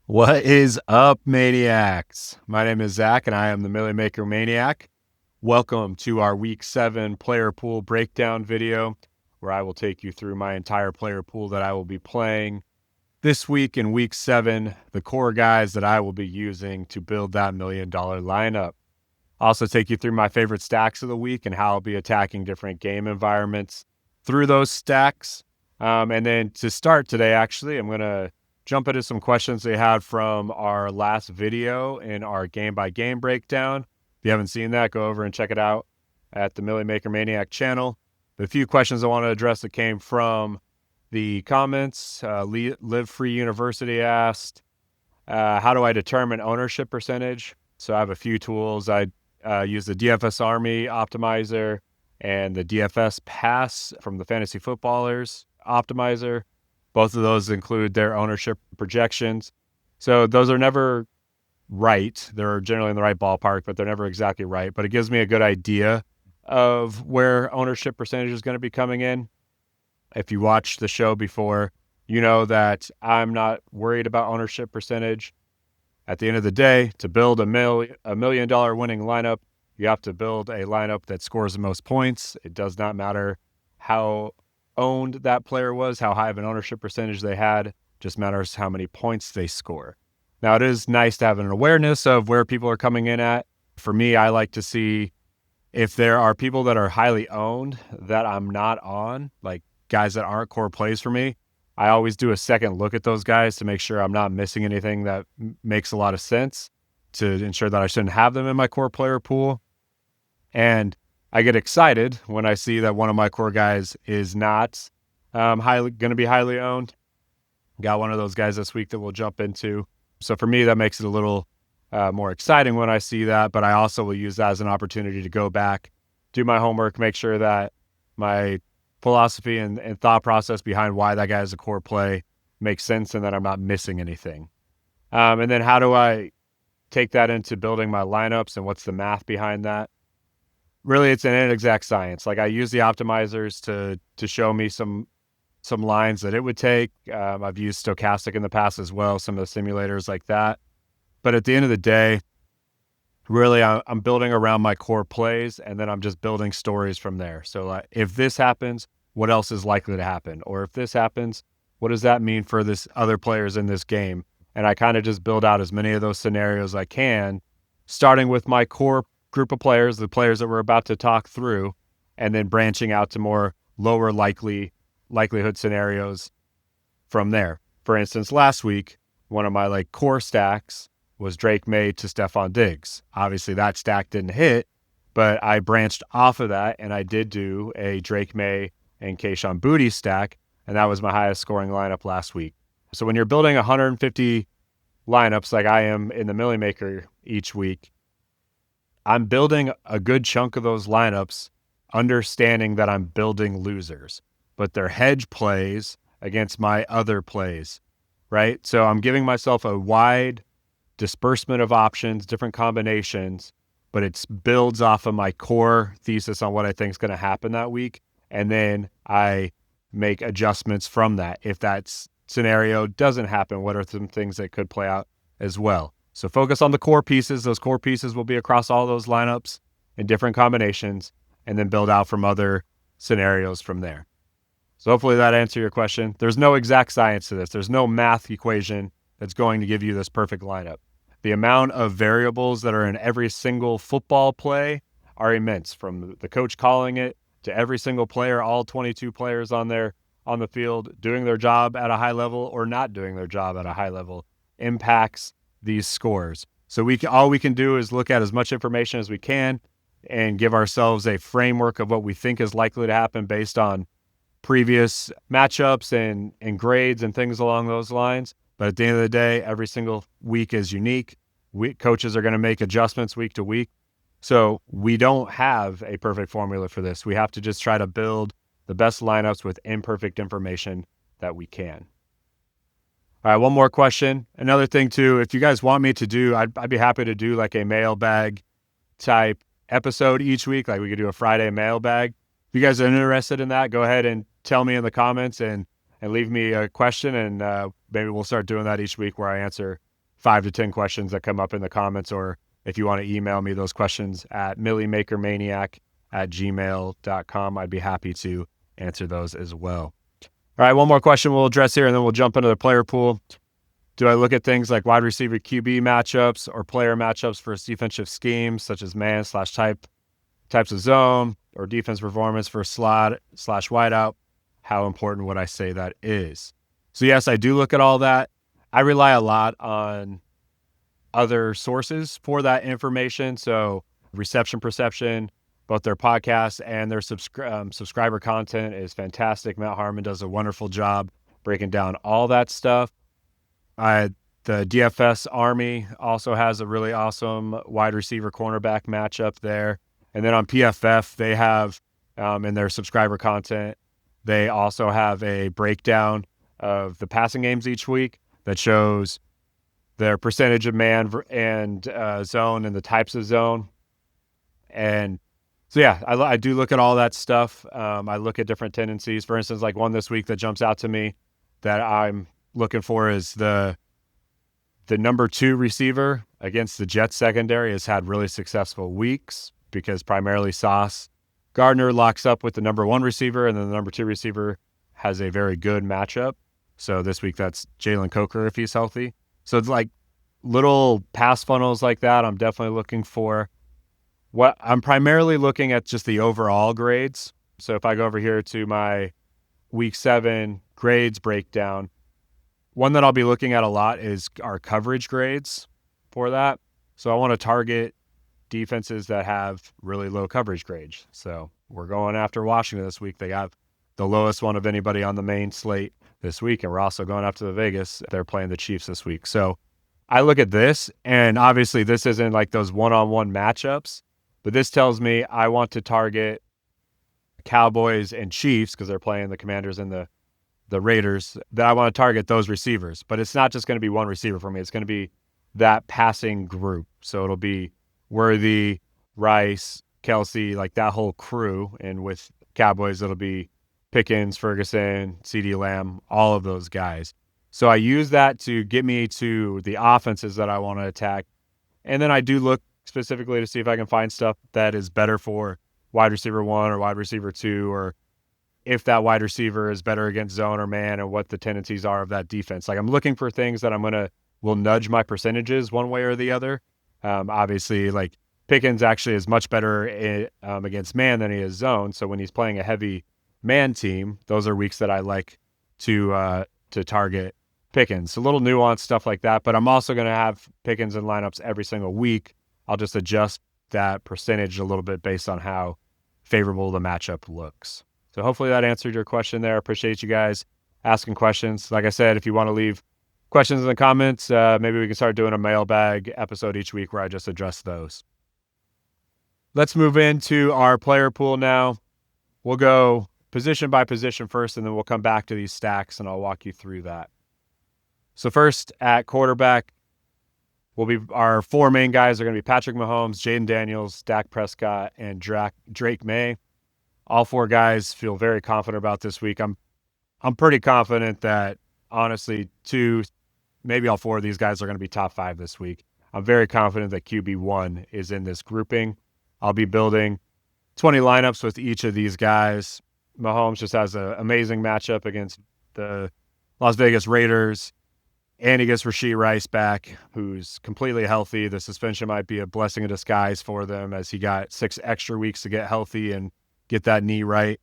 What is up, Maniacs? My name is Zach, and I am the Milly Maker Maniac. Welcome to our Week 7 Player Pool Breakdown video, where I will take you through my entire player pool that I will be playing this week in Week 7, the core guys that I will be using to build that $1 million lineup. I'll also take you through my favorite stacks of the week and how I'll be attacking different game environments through those stacks. And then to start today, actually, I'm going to jump into some questions they had from our last video in our game-by-game breakdown. If you haven't seen that, go over and check it out at the Milly Maker Maniac channel. But a few questions I want to address that came from the comments. Live Free University asked, how do I determine ownership percentage? So I have a few tools. I use the DFS Army optimizer and the DFS Pass from the Fantasy Footballers optimizer. Both of those include their ownership projections. So those are never right. They're generally in the right ballpark, but they're never exactly right. But it gives me a good idea of where ownership percentage is going to be coming in. If you watched the show before, you know that I'm not worried about ownership percentage. At the end of the day, to build a $1 million winning lineup, you have to build a lineup that scores the most points. It does not matter how owned that player was, how high of an ownership percentage they had. It just matters how many points they score. Now, it is nice to have an awareness of where people are coming in at. For me, I like to see if there are people that are highly owned that I'm not on, like guys that aren't core plays for me. I always do a second look at those guys to make sure I'm not missing anything that makes a lot of sense, to ensure that I shouldn't have them in my core player pool. And I get excited when I see that one of my core guys is not going to be highly owned. Got one of those guys this week that we'll jump into. So for me, that makes it a little more exciting when I see that. But I also will use that as an opportunity to go back, do my homework, make sure that my philosophy and thought process behind why that guy is a core play makes sense and that I'm not missing anything. And then how do I take that into building my lineups and what's the math behind that? Really, it's an inexact science. Like, I use the optimizers to show me some lines that it would take. I've used stochastic in the past as well, some of the simulators like that. But at the end of the day, really, I'm building around my core plays, and then I'm just building stories from there. So if this happens, what else is likely to happen? Or if this happens, what does that mean for this other players in this game? And I kind of just build out as many of those scenarios as I can, starting with my core group of players, the players that we're about to talk through, and then branching out to more lower likelihood scenarios from there. For instance, last week, one of my core stacks was Drake May to Stephon Diggs. Obviously, that stack didn't hit, but I branched off of that, and I did do a Drake May and Kayshon Boutte stack, and that was my highest scoring lineup last week. So when you're building 150 lineups like I am in the Milly Maker each week, I'm building a good chunk of those lineups understanding that I'm building losers, but they're hedge plays against my other plays, right? So I'm giving myself a wide disbursement of options, different combinations, but it builds off of my core thesis on what I think is going to happen that week. And then I make adjustments from that. If that scenario doesn't happen, what are some things that could play out as well? So focus on the core pieces. Those core pieces will be across all those lineups in different combinations, and then build out from other scenarios from there. So hopefully that answered your question. There's no exact science to this. There's no math equation that's going to give you this perfect lineup. The amount of variables that are in every single football play are immense, from the coach calling it to every single player, all 22 players on the field doing their job at a high level or not doing their job at a high level impacts these scores. So all we can do is look at as much information as we can and give ourselves a framework of what we think is likely to happen based on previous matchups and grades and things along those lines. But at the end of the day, every single week is unique. Coaches are going to make adjustments week to week. So we don't have a perfect formula for this. We have to just try to build the best lineups with imperfect information that we can. All right, one more question. Another thing too, if you guys want me to do, I'd be happy to do like a mailbag type episode each week. Like we could do a Friday mailbag. If you guys are interested in that, go ahead and tell me in the comments and leave me a question, and maybe we'll start doing that each week where I answer 5 to 10 questions that come up in the comments, or if you want to email me those questions at millymakermaniac@gmail.com, I'd be happy to answer those as well. All right, one more question we'll address here, and then we'll jump into the player pool. Do I look at things like wide receiver QB matchups or player matchups for defensive schemes, such as types of zone, or defense performance for slot/wideout? How important would I say that is? So yes, I do look at all that. I rely a lot on other sources for that information. So Reception Perception, both their podcasts and their subscriber content is fantastic. Matt Harmon does a wonderful job breaking down all that stuff. The DFS Army also has a really awesome wide receiver cornerback matchup there. And then on PFF, they have, in their subscriber content, they also have a breakdown of the passing games each week that shows their percentage of man and zone and the types of zone. And so, yeah, I do look at all that stuff. I look at different tendencies. For instance, like one this week that jumps out to me that I'm looking for is the number 2 receiver against the Jets secondary has had really successful weeks because primarily Sauce Gardner locks up with the number 1 receiver, and then the number 2 receiver has a very good matchup. So this week that's Jalen Coker if he's healthy. So it's like little pass funnels like that I'm definitely looking for. What I'm primarily looking at just the overall grades. So if I go over here to my week 7 grades breakdown, one that I'll be looking at a lot is our coverage grades for that. So I want to target defenses that have really low coverage grades. So we're going after Washington this week. They have the lowest one of anybody on the main slate this week. And we're also going after the Vegas. They're playing the Chiefs this week. So I look at this, and obviously this isn't like those one-on-one matchups, but this tells me I want to target Cowboys and Chiefs because they're playing the Commanders and the Raiders, that I want to target those receivers. But it's not just going to be one receiver for me. It's going to be that passing group. So it'll be Worthy, Rice, Kelsey, like that whole crew. And with Cowboys, it'll be Pickens, Ferguson, CeeDee Lamb, all of those guys. So I use that to get me to the offenses that I want to attack. And then I do look specifically to see if I can find stuff that is better for wide receiver 1 or wide receiver 2, or if that wide receiver is better against zone or man, and what the tendencies are of that defense. Like I'm looking for things that will nudge my percentages one way or the other. Obviously, like Pickens actually is much better against man than he is zone. So when he's playing a heavy man team, those are weeks that I like to target Pickens. A little nuanced stuff like that, but I'm also going to have Pickens in lineups every single week. I'll just adjust that percentage a little bit based on how favorable the matchup looks. So hopefully that answered your question there. I appreciate you guys asking questions. Like I said, if you want to leave questions in the comments, maybe we can start doing a mailbag episode each week where I just address those. Let's move into our player pool now. We'll go position by position first, and then we'll come back to these stacks, and I'll walk you through that. So first, at quarterback, our 4 main guys are going to be Patrick Mahomes, Jaden Daniels, Dak Prescott, and Drake May. All 4 guys feel very confident about this week. I'm pretty confident that, honestly, 2, maybe all 4 of these guys are going to be top 5 this week. I'm very confident that QB1 is in this grouping. I'll be building 20 lineups with each of these guys. Mahomes just has an amazing matchup against the Las Vegas Raiders, and he gets Rashee Rice back, who's completely healthy. The suspension might be a blessing in disguise for them, as he got 6 extra weeks to get healthy and get that knee right.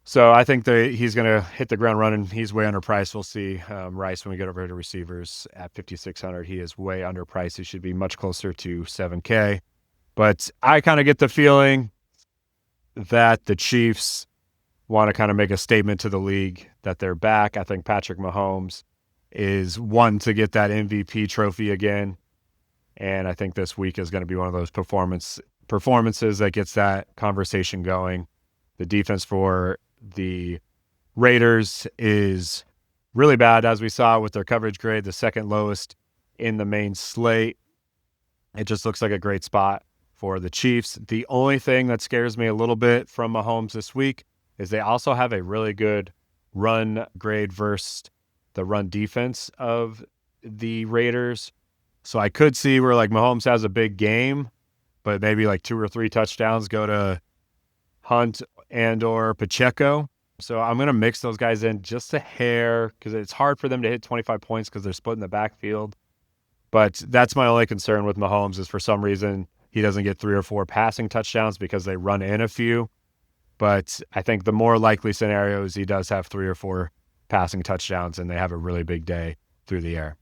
So I think that he's going to hit the ground running. He's way underpriced. We'll see Rice when we get over to receivers at 5,600. He is way underpriced. He should be much closer to 7K. But I kind of get the feeling that the Chiefs want to kind of make a statement to the league that they're back. I think Patrick Mahomes is one to get that MVP trophy again. And I think this week is going to be one of those performances that gets that conversation going. The defense for the Raiders is really bad, as we saw with their coverage grade, the second lowest in the main slate. It just looks like a great spot for the Chiefs. The only thing that scares me a little bit from Mahomes this week is they also have a really good run grade versus the run defense of the Raiders. So I could see where like Mahomes has a big game, but maybe like 2 or 3 touchdowns go to Hunt and or Pacheco. So I'm going to mix those guys in just a hair because it's hard for them to hit 25 points because they're split in the backfield. But that's my only concern with Mahomes is for some reason he doesn't get 3 or 4 passing touchdowns because they run in a few. But I think the more likely scenario is he does have 3 or 4 passing touchdowns and they have a really big day through the air.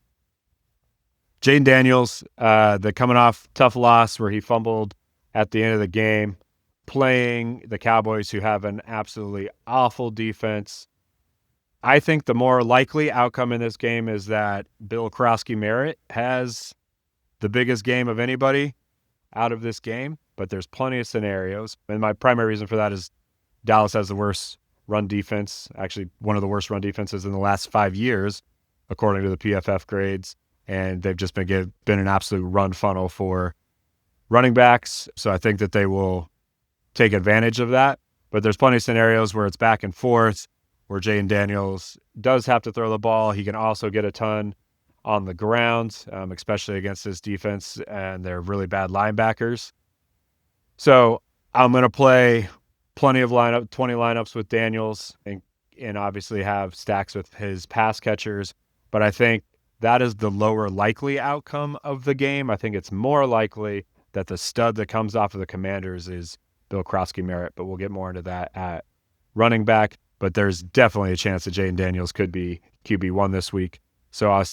Jaden Daniels, the coming off tough loss where he fumbled at the end of the game, playing the Cowboys who have an absolutely awful defense. I think the more likely outcome in this game is that Bill Krosky-Merritt has the biggest game of anybody out of this game, but there's plenty of scenarios. And my primary reason for that is Dallas has the worst run defense, actually one of the worst run defenses in the last 5 years, according to the PFF grades. And they've just been an absolute run funnel for running backs. So I think that they will take advantage of that. But there's plenty of scenarios where it's back and forth, where Jaden Daniels does have to throw the ball. He can also get a ton on the ground, especially against this defense, and they're really bad linebackers. So I'm going to play plenty of 20 lineups with Daniels and obviously have stacks with his pass catchers. But I think that is the lower likely outcome of the game. I think it's more likely that the stud that comes off of the Commanders is Bill Krosky-Merritt, but we'll get more into that at running back. But there's definitely a chance that Jaden Daniels could be QB1 this week. So I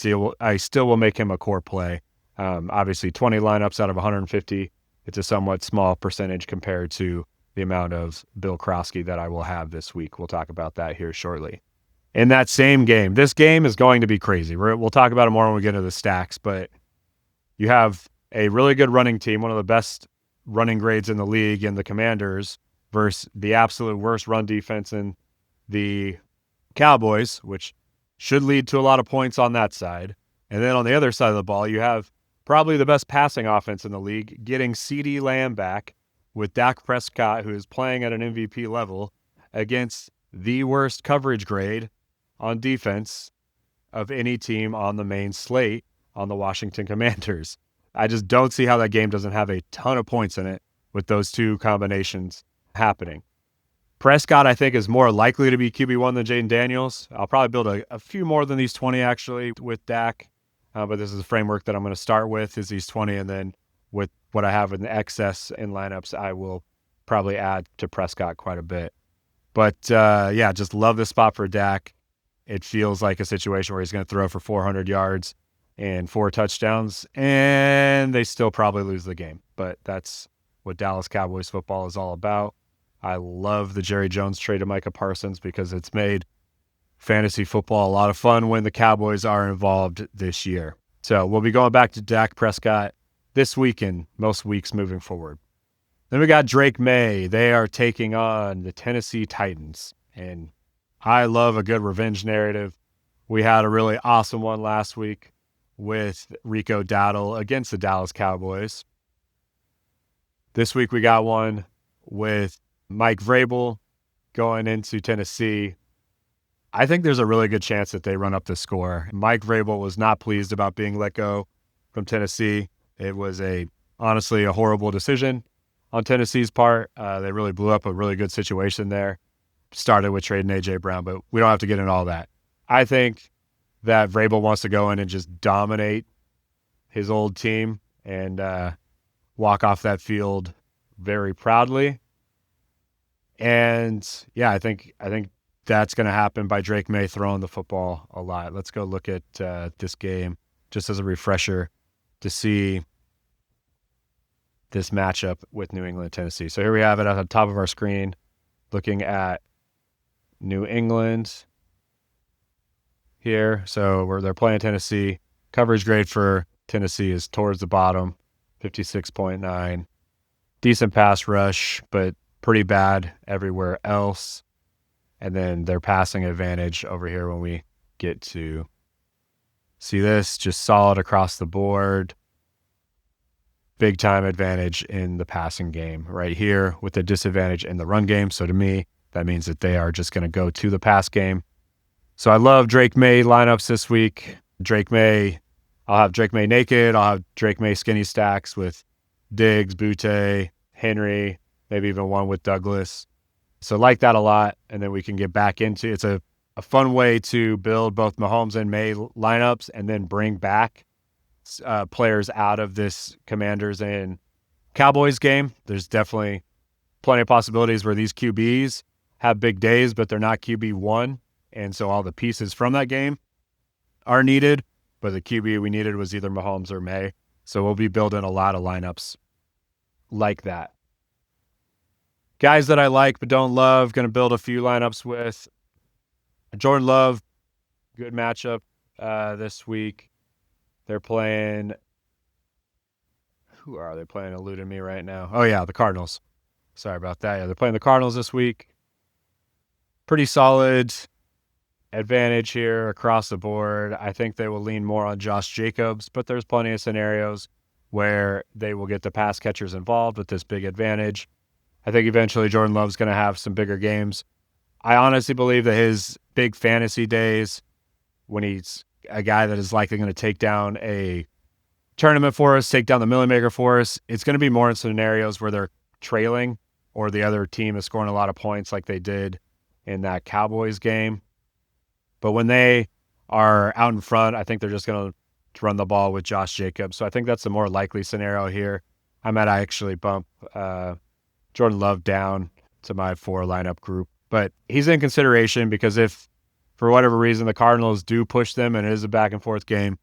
still will make him a core play. Obviously, 20 lineups out of 150. It's a somewhat small percentage compared to the amount of Bill Krosky that I will have this week. We'll talk about that here shortly. In that same game, this game is going to be crazy. We'll talk about it more when we get into the stacks, but you have a really good running team, one of the best running grades in the league in the Commanders versus the absolute worst run defense in the Cowboys, which should lead to a lot of points on that side. And then on the other side of the ball, you have probably the best passing offense in the league, getting CeeDee Lamb back with Dak Prescott, who is playing at an MVP level, against the worst coverage grade on defense of any team on the main slate on the Washington Commanders. I just don't see how that game doesn't have a ton of points in it with those two combinations happening. Prescott, I think, is more likely to be QB1 than Jaden Daniels. I'll probably build a few more than these 20, actually, with Dak. But this is the framework that I'm going to start with, is these 20. And then with what I have in the excess in lineups, I will probably add to Prescott quite a bit. But, yeah, just love this spot for Dak. It feels like a situation where he's going to throw for 400 yards and 4 touchdowns, and they still probably lose the game. But that's what Dallas Cowboys football is all about. I love the Jerry Jones trade of Micah Parsons because it's made fantasy football a lot of fun when the Cowboys are involved this year. So we'll be going back to Dak Prescott this week and most weeks moving forward. Then we got Drake May. They are taking on the Tennessee Titans, and I love a good revenge narrative. We had a really awesome one last week with Rico Dowdle against the Dallas Cowboys. This week we got one with Mike Vrabel going into Tennessee. I think there's a really good chance that they run up the score. Mike Vrabel was not pleased about being let go from Tennessee. It was honestly a horrible decision on Tennessee's part. They really blew up a really good situation there. Started with trading A.J. Brown, but we don't have to get into all that. I think that Vrabel wants to go in and just dominate his old team and walk off that field very proudly. And yeah, I think that's going to happen by Drake May throwing the football a lot. Let's go look at this game just as a refresher to see this matchup with New England, Tennessee. So here we have it at the top of our screen, looking at New England here. So they're playing Tennessee. Coverage grade for Tennessee is towards the bottom, 56.9. Decent pass rush, but pretty bad everywhere else. And then their passing advantage over here when we get to see this, just solid across the board. Big time advantage in the passing game right here with the disadvantage in the run game. So to me, that means that they are just going to go to the pass game. So I love Drake May lineups this week. Drake May I'll have Drake May naked. I'll have Drake May skinny stacks with Diggs, Butte, Henry, maybe even one with Douglas. So like that a lot. And then we can get back into it's a fun way to build both Mahomes and May lineups and then bring back players out of this Commanders and Cowboys game. There's definitely plenty of possibilities where these QBs have big days, but they're not QB1. And so all the pieces from that game are needed. But the QB we needed was either Mahomes or May. So we'll be building a lot of lineups like that. Guys that I like but don't love, going to build a few lineups with. Jordan Love, good matchup this week. They're playing. Who are they playing? Eluding me right now. Oh, yeah, the Cardinals. Sorry about that. Yeah, they're playing the Cardinals this week. Pretty solid advantage here across the board. I think they will lean more on Josh Jacobs, but there's plenty of scenarios where they will get the pass catchers involved with this big advantage. I think eventually Jordan Love's going to have some bigger games. I honestly believe that his big fantasy days, when he's a guy that is likely going to take down a tournament for us, take down the Milly Maker for us, it's going to be more in scenarios where they're trailing or the other team is scoring a lot of points like they did in that Cowboys game. But when they are out in front, I think they're just going to run the ball with Josh Jacobs. So I think that's the more likely scenario here. I might actually bump Jordan Love down to my 4 lineup group. But he's in consideration because if, for whatever reason, the Cardinals do push them and it is a back-and-forth game,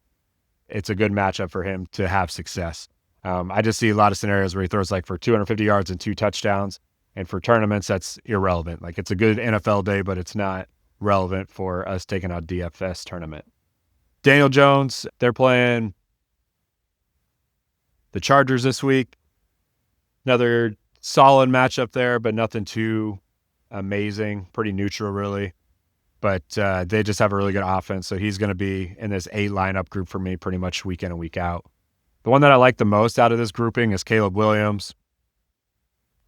it's a good matchup for him to have success. I just see a lot of scenarios where he throws like for 250 yards and 2 touchdowns. And for tournaments, that's irrelevant. Like it's a good NFL day, but it's not relevant for us taking out DFS tournament. Daniel Jones, they're playing the Chargers this week. Another solid matchup there, but nothing too amazing. Pretty neutral, really. But they just have a really good offense, so he's going to be in this 8 lineup group for me pretty much week in and week out. The one that I like the most out of this grouping is Caleb Williams.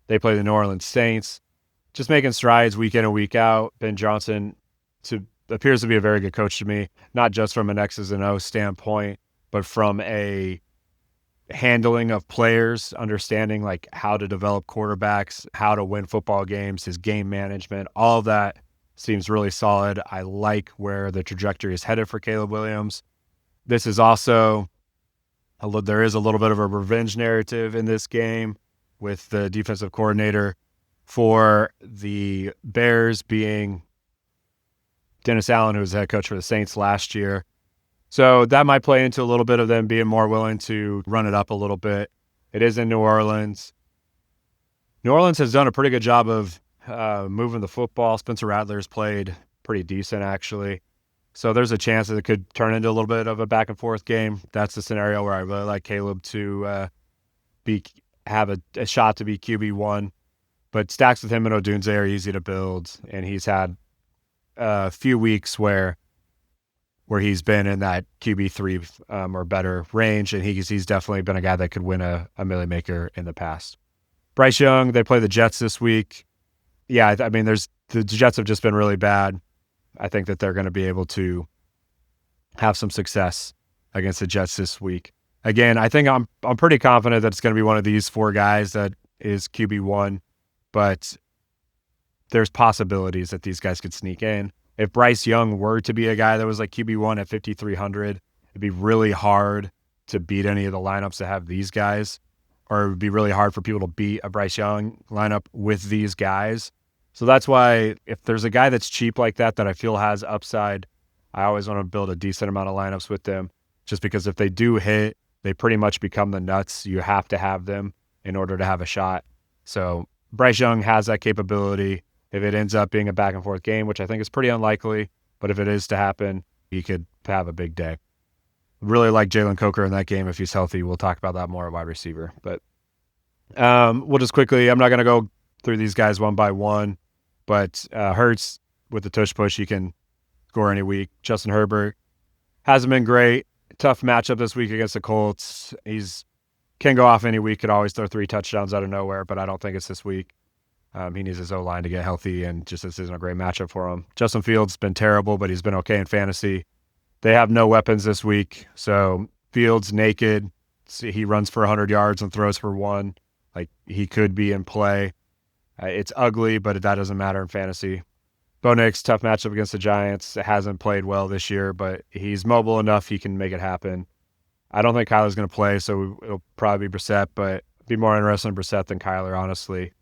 They play the New Orleans Saints. Just making strides week in and week out. Ben Johnson appears to be a very good coach to me, not just from an X's and O's standpoint, but from a handling of players, understanding like how to develop quarterbacks, how to win football games, his game management, all of that seems really solid. I like where the trajectory is headed for Caleb Williams. This is also, there is a little bit of a revenge narrative in this game with the defensive coordinator for the Bears being Dennis Allen, who was the head coach for the Saints last year. So that might play into a little bit of them being more willing to run it up a little bit. It is in New Orleans. New Orleans has done a pretty good job of moving the football. Spencer Rattler's played pretty decent, actually. So there's a chance that it could turn into a little bit of a back-and-forth game. That's the scenario where I really like Caleb to have a shot to be QB1. But stacks with him and Odunze are easy to build, and he's had a few weeks where he's been in that QB3 or better range, and he's definitely been a guy that could win a Milly Maker in the past. Bryce Young, they play the Jets this week. Yeah, I mean, the Jets have just been really bad. I think that they're going to be able to have some success against the Jets this week. Again, I think I'm pretty confident that it's going to be one of these 4 guys that is QB1, but there's possibilities that these guys could sneak in. If Bryce Young were to be a guy that was like QB1 at 5,300, it'd be really hard to beat any of the lineups that have these guys, or it would be really hard for people to beat a Bryce Young lineup with these guys. So that's why if there's a guy that's cheap like that I feel has upside, I always want to build a decent amount of lineups with them, just because if they do hit, they pretty much become the nuts. You have to have them in order to have a shot. So Bryce Young has that capability. If it ends up being a back-and-forth game, which I think is pretty unlikely, but if it is to happen, he could have a big day. Really like Jalen Coker in that game if he's healthy. We'll talk about that more at wide receiver. But we'll just quickly, I'm not going to go through these guys one by one, but Hurts with the tush-push, he can score any week. Justin Herbert hasn't been great. Tough matchup this week against the Colts. Can go off any week, could always throw 3 touchdowns out of nowhere, but I don't think it's this week. He needs his O-line to get healthy, and just this isn't a great matchup for him. Justin Fields has been terrible, but he's been okay in fantasy. They have no weapons this week, so Fields naked. See, he runs for 100 yards and throws for 1. Like, he could be in play. It's ugly, but that doesn't matter in fantasy. Bo Nix, tough matchup against the Giants. It hasn't played well this year, but he's mobile enough he can make it happen. I don't think Kyler's going to play, so it'll probably be Brissett, but I'd be more interested in Brissett than Kyler, honestly.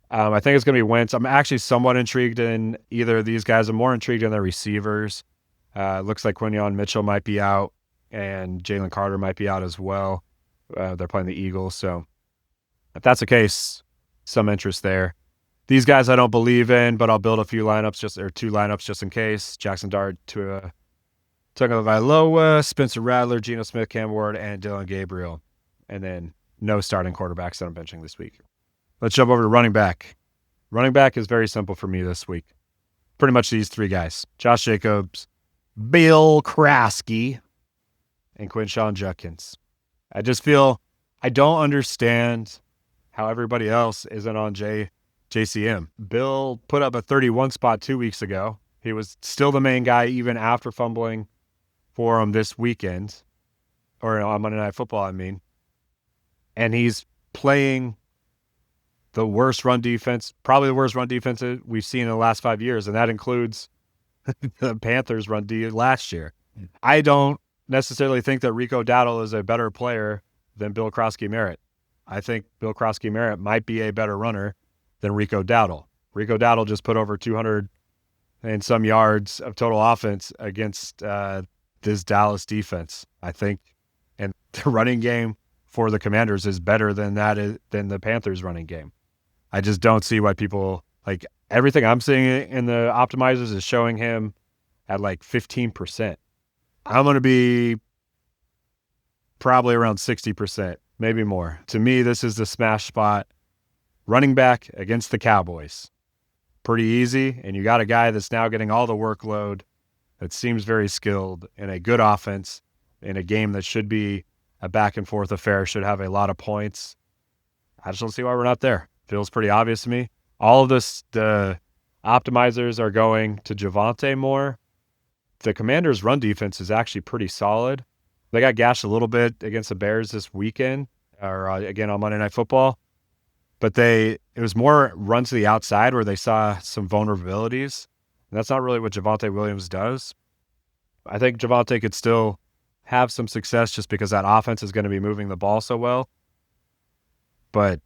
I think it's going to be Wentz. I'm actually somewhat intrigued in either of these guys. I'm more intrigued in their receivers. Looks like Quinyon Mitchell might be out, and Jalen Carter might be out as well. They're playing the Eagles, so if that's the case, some interest there. These guys I don't believe in, but I'll build a few lineups, or 2 lineups just in case. Jackson Dart, Tua Tagovailoa, Spencer Rattler, Geno Smith, Cam Ward, and Dylan Gabriel. And then no starting quarterbacks that I'm benching this week. Let's jump over to running back. Running back is very simple for me this week. Pretty much these 3 guys. Josh Jacobs, Bill Kraske, and Quinshon Judkins. I just feel I don't understand how everybody else isn't on JCM. Bill put up a 31 spot 2 weeks ago. He was still the main guy even after fumbling for him this weekend, or on Monday Night Football, I mean. And he's playing the worst run defense, probably the worst run defense we've seen in the last 5 years, and that includes the Panthers' run D last year. I don't necessarily think that Rico Dowdle is a better player than Bill Kraske-Merritt. I think Bill Kraske-Merritt might be a better runner than Rico Dowdle. Rico Dowdle just put over 200 and some yards of total offense against this Dallas defense, I think. And the running game for the Commanders is better than the Panthers running game. I just don't see why people, like, everything I'm seeing in the optimizers is showing him at like 15%. I'm going to be probably around 60%, maybe more. To me, this is the smash spot. Running back against the Cowboys. Pretty easy, and you got a guy that's now getting all the workload, that seems very skilled, in a good offense, in a game that should be a back-and-forth affair, should have a lot of points. I just don't see why we're not there. Feels pretty obvious to me. All of this, the optimizers are going to Javonte more. The Commanders' run defense is actually pretty solid. They got gashed a little bit against the Bears this weekend, or again on Monday Night Football. But it was more run to the outside where they saw some vulnerabilities. And that's not really what Javonte Williams does. I think Javonte could still have some success just because that offense is going to be moving the ball so well. But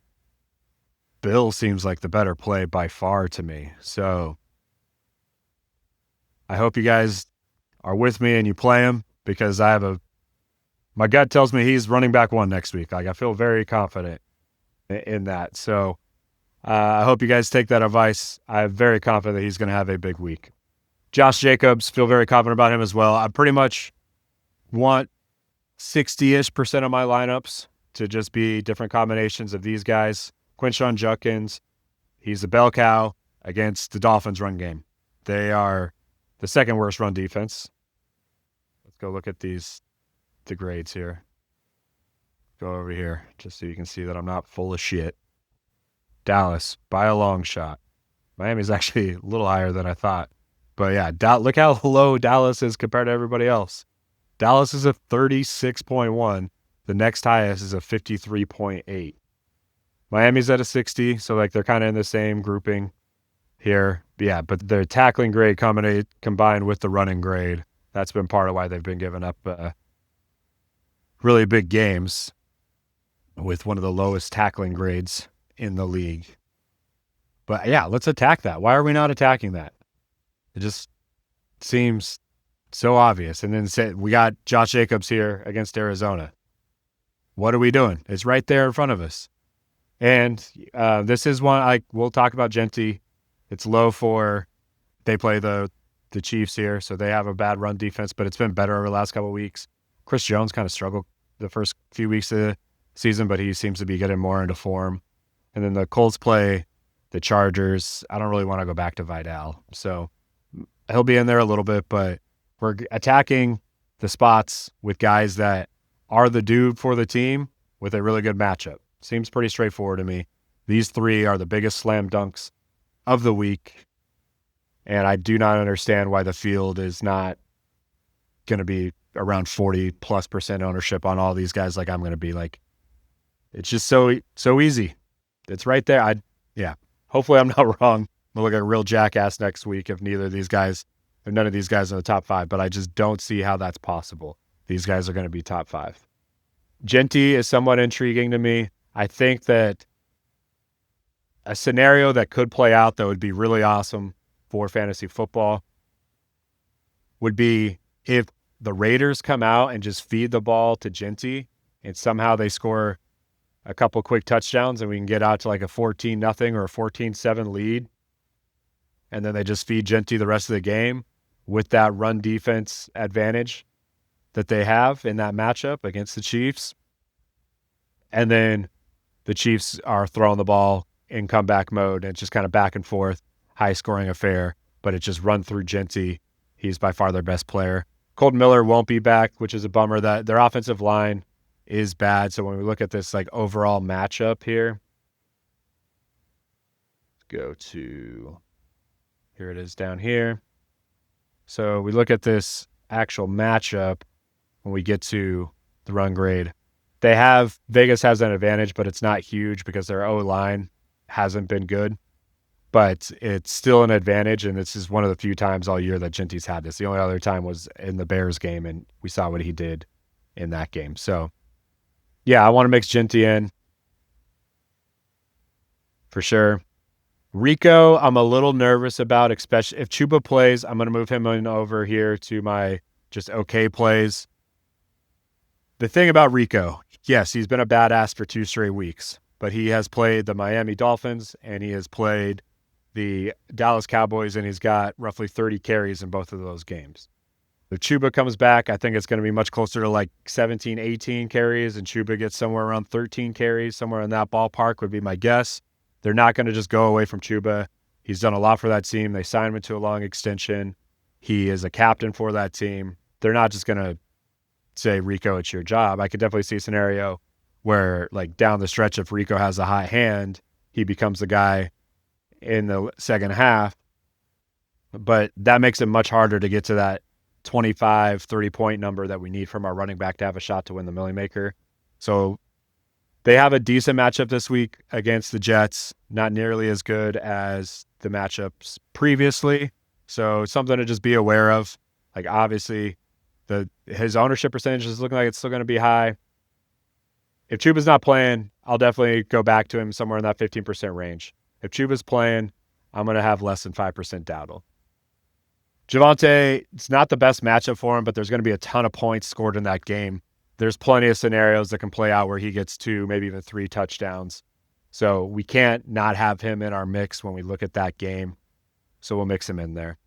Bill seems like the better play by far to me. So I hope you guys are with me and you play him, because my gut tells me he's running back 1 next week. Like, I feel very confident in that. So I hope you guys take that advice. I'm very confident that he's going to have a big week. Josh Jacobs, feel very confident about him as well. I pretty much want 60-ish% of my lineups to just be different combinations of these guys. Quinshon Judkins, he's a bell cow against the Dolphins run game. They are the second worst run defense. Let's go look at the grades here. Go over here just so you can see that I'm not full of shit. Dallas, by a long shot. Miami's actually a little higher than I thought. But yeah, look how low Dallas is compared to everybody else. Dallas is a 36.1. The next highest is a 53.8. Miami's at a 60, so like they're kind of in the same grouping here. Yeah, but their tackling grade combined with the running grade, that's been part of why they've been giving up really big games with one of the lowest tackling grades in the league. But yeah, let's attack that. Why are we not attacking that? It just seems so obvious. And then we got Josh Jacobs here against Arizona. What are we doing? It's right there in front of us. And this is one we'll talk about Genti. It's low they play the Chiefs here, so they have a bad run defense, but it's been better over the last couple of weeks. Chris Jones kind of struggled the first few weeks of the season, but he seems to be getting more into form. And then the Colts play the Chargers. I don't really want to go back to Vidal, so he'll be in there a little bit, but we're attacking the spots with guys that are the dude for the team with a really good matchup. Seems pretty straightforward to me. These 3 are the biggest slam dunks of the week, and I do not understand why the field is not going to be around 40+% ownership on all these guys, like I'm going to be like, it's just so easy. It's right there. Yeah. Hopefully I'm not wrong. I'm gonna look like a real jackass next week if none of these guys are in the top 5, but I just don't see how that's possible. These guys are going to be top 5. Genty is somewhat intriguing to me. I think that a scenario that could play out that would be really awesome for fantasy football would be if the Raiders come out and just feed the ball to Genty and somehow they score a couple quick touchdowns and we can get out to like a 14-0 or a 14-7 lead. And then they just feed Genty the rest of the game with that run defense advantage that they have in that matchup against the Chiefs. And then the Chiefs are throwing the ball in comeback mode and it's just kind of back and forth, high scoring affair, but it just run through Genty. He's by far their best player. Colton Miller won't be back, which is a bummer. That their offensive line is bad. So when we look at this like overall matchup here, go to, here it is down here. So we look at this actual matchup when we get to the run grade. Vegas has an advantage, but it's not huge because their O-line hasn't been good. But it's still an advantage, and this is one of the few times all year that Genty's had this. The only other time was in the Bears game, and we saw what he did in that game. So, yeah, I want to mix Genty in for sure. Rico, I'm a little nervous about, especially if Chuba plays. I'm going to move him in over here to my just okay plays. The thing about Rico, yes, he's been a badass for 2 straight weeks, but he has played the Miami Dolphins and he has played the Dallas Cowboys, and he's got roughly 30 carries in both of those games. If Chuba comes back, I think it's going to be much closer to like 17, 18 carries, and Chuba gets somewhere around 13 carries, somewhere in that ballpark would be my guess. They're not going to just go away from Chuba. He's done a lot for that team. They signed him to a long extension. He is a captain for that team. They're not just going to say, Rico, it's your job. I could definitely see a scenario where like down the stretch, if Rico has a hot hand, he becomes the guy in the second half, but that makes it much harder to get to that 25, 30-point number that we need from our running back to have a shot to win the Milly Maker. So they have a decent matchup this week against the Jets, not nearly as good as the matchups previously. So something to just be aware of. Like obviously his ownership percentage is looking like it's still going to be high. If Chuba's not playing, I'll definitely go back to him somewhere in that 15% range. If Chuba's playing, I'm going to have less than 5% Dowdle. Javonte, it's not the best matchup for him, but there's going to be a ton of points scored in that game. There's plenty of scenarios that can play out where he gets 2, maybe even 3 touchdowns. So we can't not have him in our mix when we look at that game. So we'll mix him in there.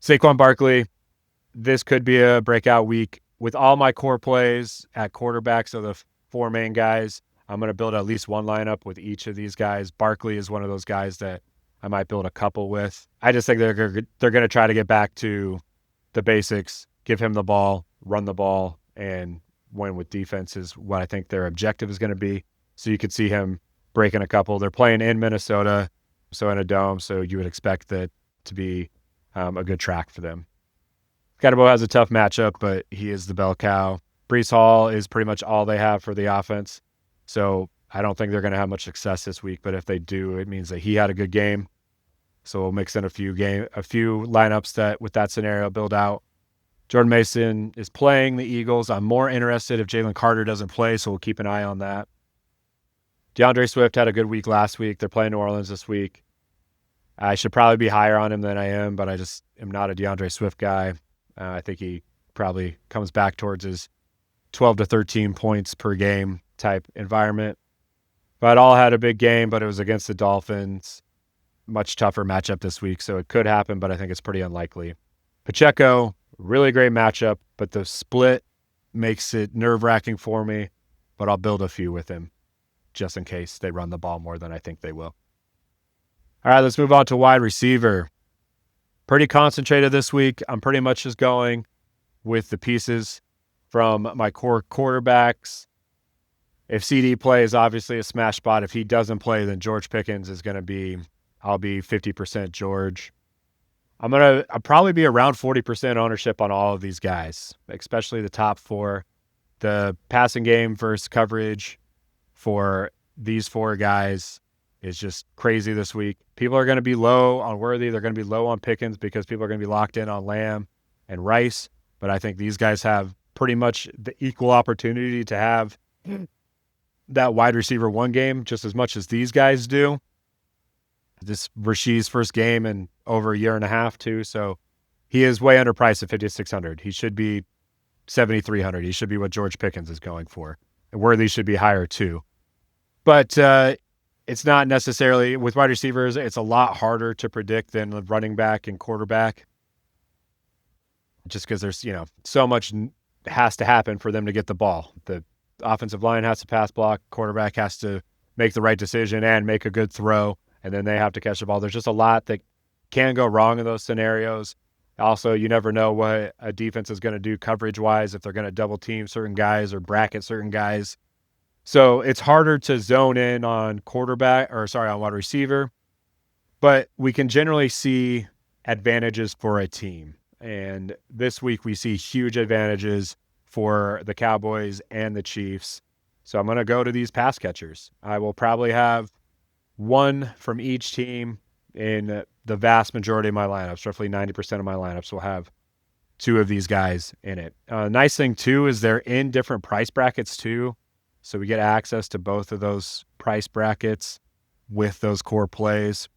Saquon Barkley, this could be a breakout week. With all my core plays at quarterback, so the 4 main guys, I'm going to build at least one lineup with each of these guys. Barkley is one of those guys that I might build a couple with. I just think they're going to try to get back to the basics, give him the ball, run the ball, and win with defense is what I think their objective is going to be. So you could see him breaking a couple. They're playing in Minnesota, so in a dome, so you would expect that to be a good track for them. Scotabo has a tough matchup, but he is the bell cow. Breece Hall is pretty much all they have for the offense. So I don't think they're going to have much success this week, but if they do, it means that he had a good game. So we'll mix in a few lineups that with that scenario build out. Jordan Mason is playing the Eagles. I'm more interested if Jalen Carter doesn't play, so we'll keep an eye on that. DeAndre Swift had a good week last week. They're playing New Orleans this week. I should probably be higher on him than I am, but I just am not a DeAndre Swift guy. I think he probably comes back towards his 12 to 13 points per game type environment. But all had a big game, but it was against the Dolphins. Much tougher matchup this week, so it could happen, but I think it's pretty unlikely. Pacheco, really great matchup, but the split makes it nerve-wracking for me, but I'll build a few with him just in case they run the ball more than I think they will. All right, let's move on to wide receiver. Pretty concentrated this week. I'm pretty much just going with the pieces from my core quarterbacks. If CD plays, obviously a smash spot. If he doesn't play, then George Pickens is going to be, I'll be 50% George. I'll probably be around 40% ownership on all of these guys, especially the top four. The passing game versus coverage for these four guys is just crazy this week. People are going to be low on Worthy. They're going to be low on Pickens because people are going to be locked in on Lamb and Rice. But I think these guys have pretty much the equal opportunity to have that wide receiver one game just as much as these guys do. This Rasheed's first game in over a year and a half too. So he is way underpriced at 5,600. He should be 7,300. He should be what George Pickens is going for. And Worthy should be higher too. But it's not necessarily, with wide receivers, it's a lot harder to predict than running back and quarterback. Just because there's, so much has to happen for them to get the ball. The offensive line has to pass block. Quarterback has to make the right decision and make a good throw. And then they have to catch the ball. There's just a lot that can go wrong in those scenarios. Also, you never know what a defense is going to do coverage-wise, if they're going to double team certain guys or bracket certain guys. So it's harder to zone in on on wide receiver. But we can generally see advantages for a team. And this week we see huge advantages for the Cowboys and the Chiefs. So I'm going to go to these pass catchers. I will probably have one from each team in the vast majority of my lineups. Roughly 90% of my lineups will have two of these guys in it. Nice thing too is they're in different price brackets too. So we get access to both of those price brackets with those core plays.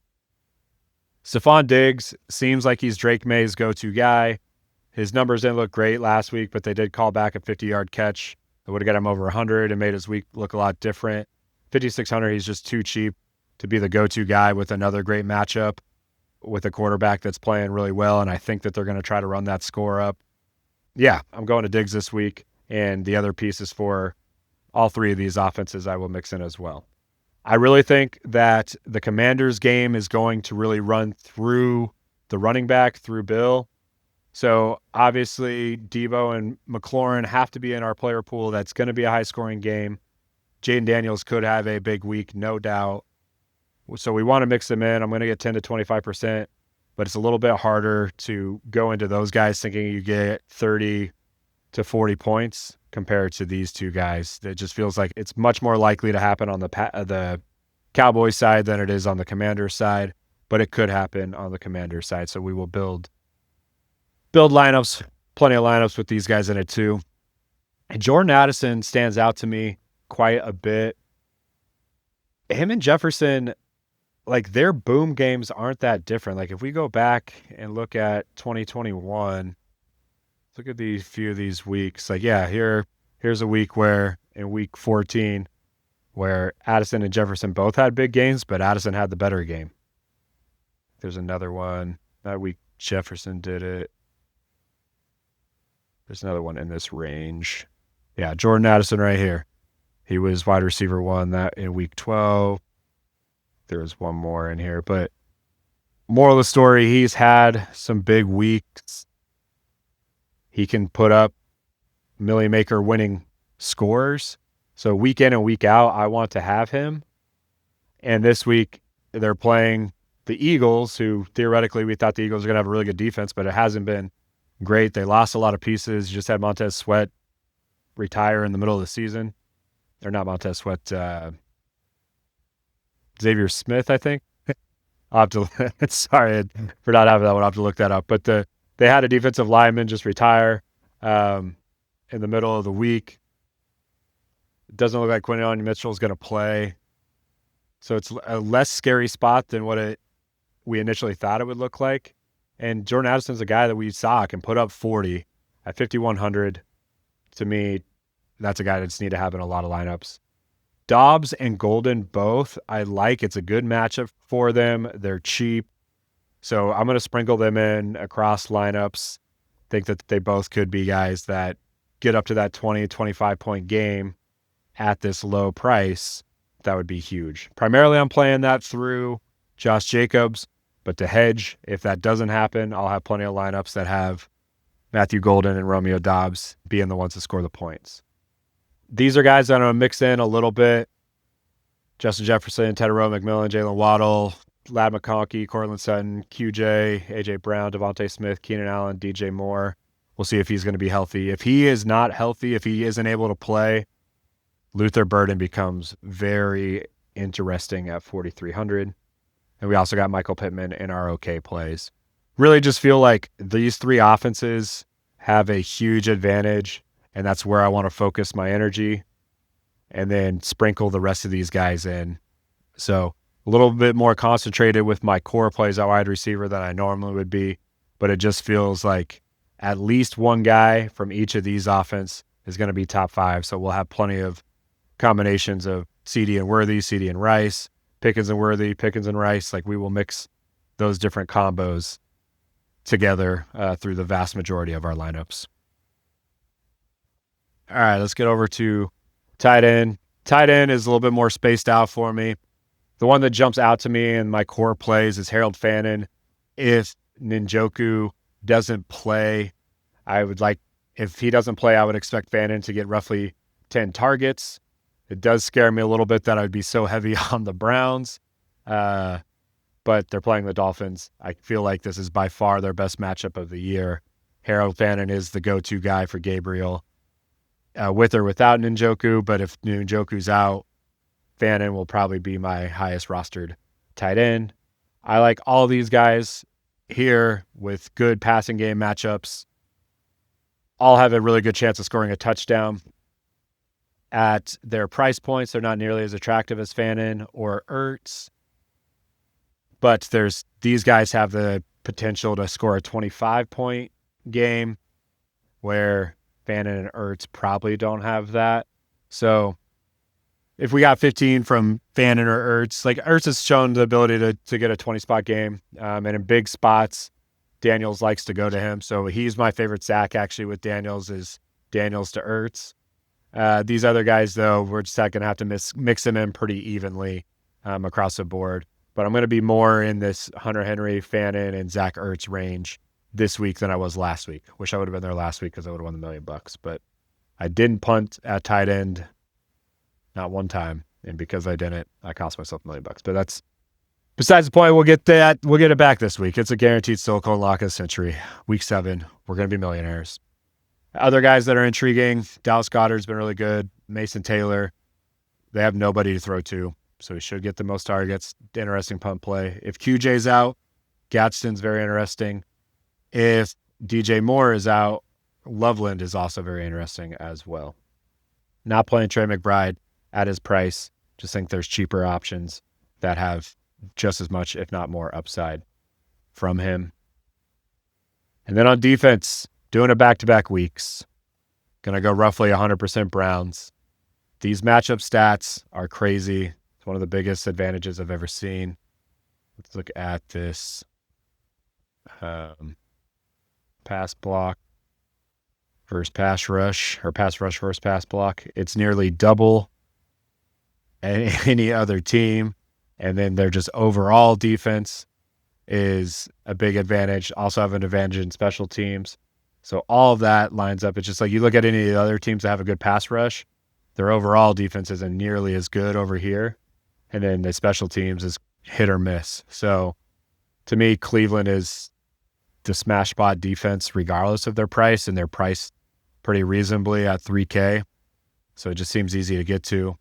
Stephon Diggs seems like he's Drake May's go-to guy. His numbers didn't look great last week, but they did call back a 50-yard catch that would have got him over 100 and made his week look a lot different. 5,600, he's just too cheap to be the go-to guy with another great matchup with a quarterback that's playing really well, and I think that they're going to try to run that score up. Yeah, I'm going to Diggs this week, and the other pieces for all three of these offenses I will mix in as well. I really think that the Commanders game is going to really run through the running back, through Bill. So obviously Debo and McLaurin have to be in our player pool. That's going to be a high-scoring game. Jaden Daniels could have a big week, no doubt. So we want to mix them in. I'm going to get 10 to 25%, but it's a little bit harder to go into those guys thinking you get 30 to 40 points compared to these two guys. It just feels like it's much more likely to happen on the Cowboys side than it is on the Commanders side, but it could happen on the Commanders side. So we will build lineups, plenty of lineups with these guys in it too. And Jordan Addison stands out to me quite a bit. Him and Jefferson, like, their boom games aren't that different. Like, if we go back and look at 2021, look at these few of these weeks. Like, yeah, here's a week where in week 14 where Addison and Jefferson both had big games, but Addison had the better game. There's another one that week Jefferson did it. There's another one in this range. Yeah, Jordan Addison right here. He was wide receiver one that in week 12. There was one more in here, but moral of the story, he's had some big weeks. He can put up Milly Maker winning scores. So week in and week out, I want to have him. And this week, they're playing the Eagles, who theoretically we thought the Eagles were going to have a really good defense, but it hasn't been great. They lost a lot of pieces. You just had Montez Sweat retire in the middle of the season. Or not Montez Sweat, Xavier Smith, I think. I'll have to, sorry for not having that one. I'll have to look that up. But they had a defensive lineman just retire in the middle of the week. It doesn't look like Quinton Mitchell is going to play. So it's a less scary spot than what we initially thought it would look like. And Jordan Addison's a guy that we saw can put up 40 at 5,100. To me, that's a guy that just need to have in a lot of lineups. Dobbs and Golden both, I like. It's a good matchup for them. They're cheap. So I'm going to sprinkle them in across lineups. Think that they both could be guys that get up to that 20, 25-point game at this low price. That would be huge. Primarily, I'm playing that through Josh Jacobs, but to hedge, if that doesn't happen, I'll have plenty of lineups that have Matthew Golden and Romeo Dobbs being the ones to score the points. These are guys that I'm going to mix in a little bit. Justin Jefferson, Tedero McMillan, Jalen Waddle, Ladd McConkey, Cortland Sutton, QJ, AJ Brown, Devontae Smith, Keenan Allen, DJ Moore. We'll see if he's going to be healthy. If he is not healthy, if he isn't able to play, Luther Burden becomes very interesting at 4,300. And we also got Michael Pittman in our okay plays. Really just feel like these three offenses have a huge advantage, and that's where I want to focus my energy and then sprinkle the rest of these guys in. So a little bit more concentrated with my core plays at wide receiver than I normally would be, but it just feels like at least one guy from each of these offense is going to be top 5. So we'll have plenty of combinations of CD and Worthy, CD and Rice, Pickens and Worthy, Pickens and Rice. Like, we will mix those different combos together through the vast majority of our lineups. All right, let's get over to tight end. Tight end is a little bit more spaced out for me. The one that jumps out to me in my core plays is Harold Fannin. If Njoku doesn't play, if he doesn't play, I would expect Fannin to get roughly 10 targets. It does scare me a little bit that I would be so heavy on the Browns, but they're playing the Dolphins. I feel like this is by far their best matchup of the year. Harold Fannin is the go-to guy for Gabriel, with or without Njoku, but if Njoku's out, Fannin will probably be my highest rostered tight end. I like all these guys here with good passing game matchups. All have a really good chance of scoring a touchdown. At their price points, they're not nearly as attractive as Fannin or Ertz, but these guys have the potential to score a 25-point game, where Fannin and Ertz probably don't have that. So if we got 15 from Fannin or Ertz, like, Ertz has shown the ability to get a 20-spot game, and in big spots, Daniels likes to go to him. So he's my favorite stack, actually, with Daniels, is Daniels to Ertz. These other guys, though, we're just going to have to mix them in pretty evenly across the board. But I'm going to be more in this Hunter Henry, Fannin, and Zach Ertz range this week than I was last week. Wish I would have been there last week because I would have won $1 million. But I didn't punt at tight end, not one time. And because I didn't, I cost myself $1 million. But that's besides the point. We'll get it back this week. It's a guaranteed silicone lock of the century. Week 7, we're going to be millionaires. Other guys that are intriguing, Dallas Goedert's been really good. Mason Taylor, they have nobody to throw to, so he should get the most targets. Interesting punt play. If QJ's out, Gadsden's very interesting. If DJ Moore is out, Loveland is also very interesting as well. Not playing Trey McBride at his price. Just think there's cheaper options that have just as much, if not more, upside from him. And then on defense, doing it back-to-back weeks. Going to go roughly 100% Browns. These matchup stats are crazy. It's one of the biggest advantages I've ever seen. Let's look at this pass block versus pass rush, or pass rush versus pass block. It's nearly double any other team. And then their just overall defense is a big advantage. Also have an advantage in special teams. So all of that lines up. It's just like, you look at any of the other teams that have a good pass rush, their overall defense isn't nearly as good over here. And then the special teams is hit or miss. So to me, Cleveland is the smash spot defense regardless of their price, and they're priced pretty reasonably at $3K. So it just seems easy to get to.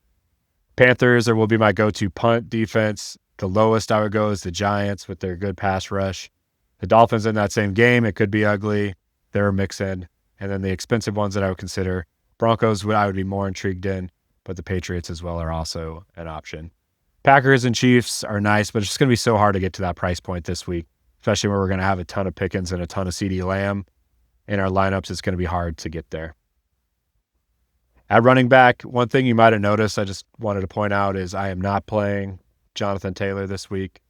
Panthers will be my go-to punt defense. The lowest I would go is the Giants with their good pass rush. The Dolphins in that same game, it could be ugly. They're a mix-in. And then the expensive ones that I would consider, Broncos I would be more intrigued in, but the Patriots as well are also an option. Packers and Chiefs are nice, but it's just going to be so hard to get to that price point this week, especially when we're going to have a ton of Pickens and a ton of CeeDee Lamb in our lineups. It's going to be hard to get there. At running back, one thing you might have noticed, I just wanted to point out, is I am not playing Jonathan Taylor this week.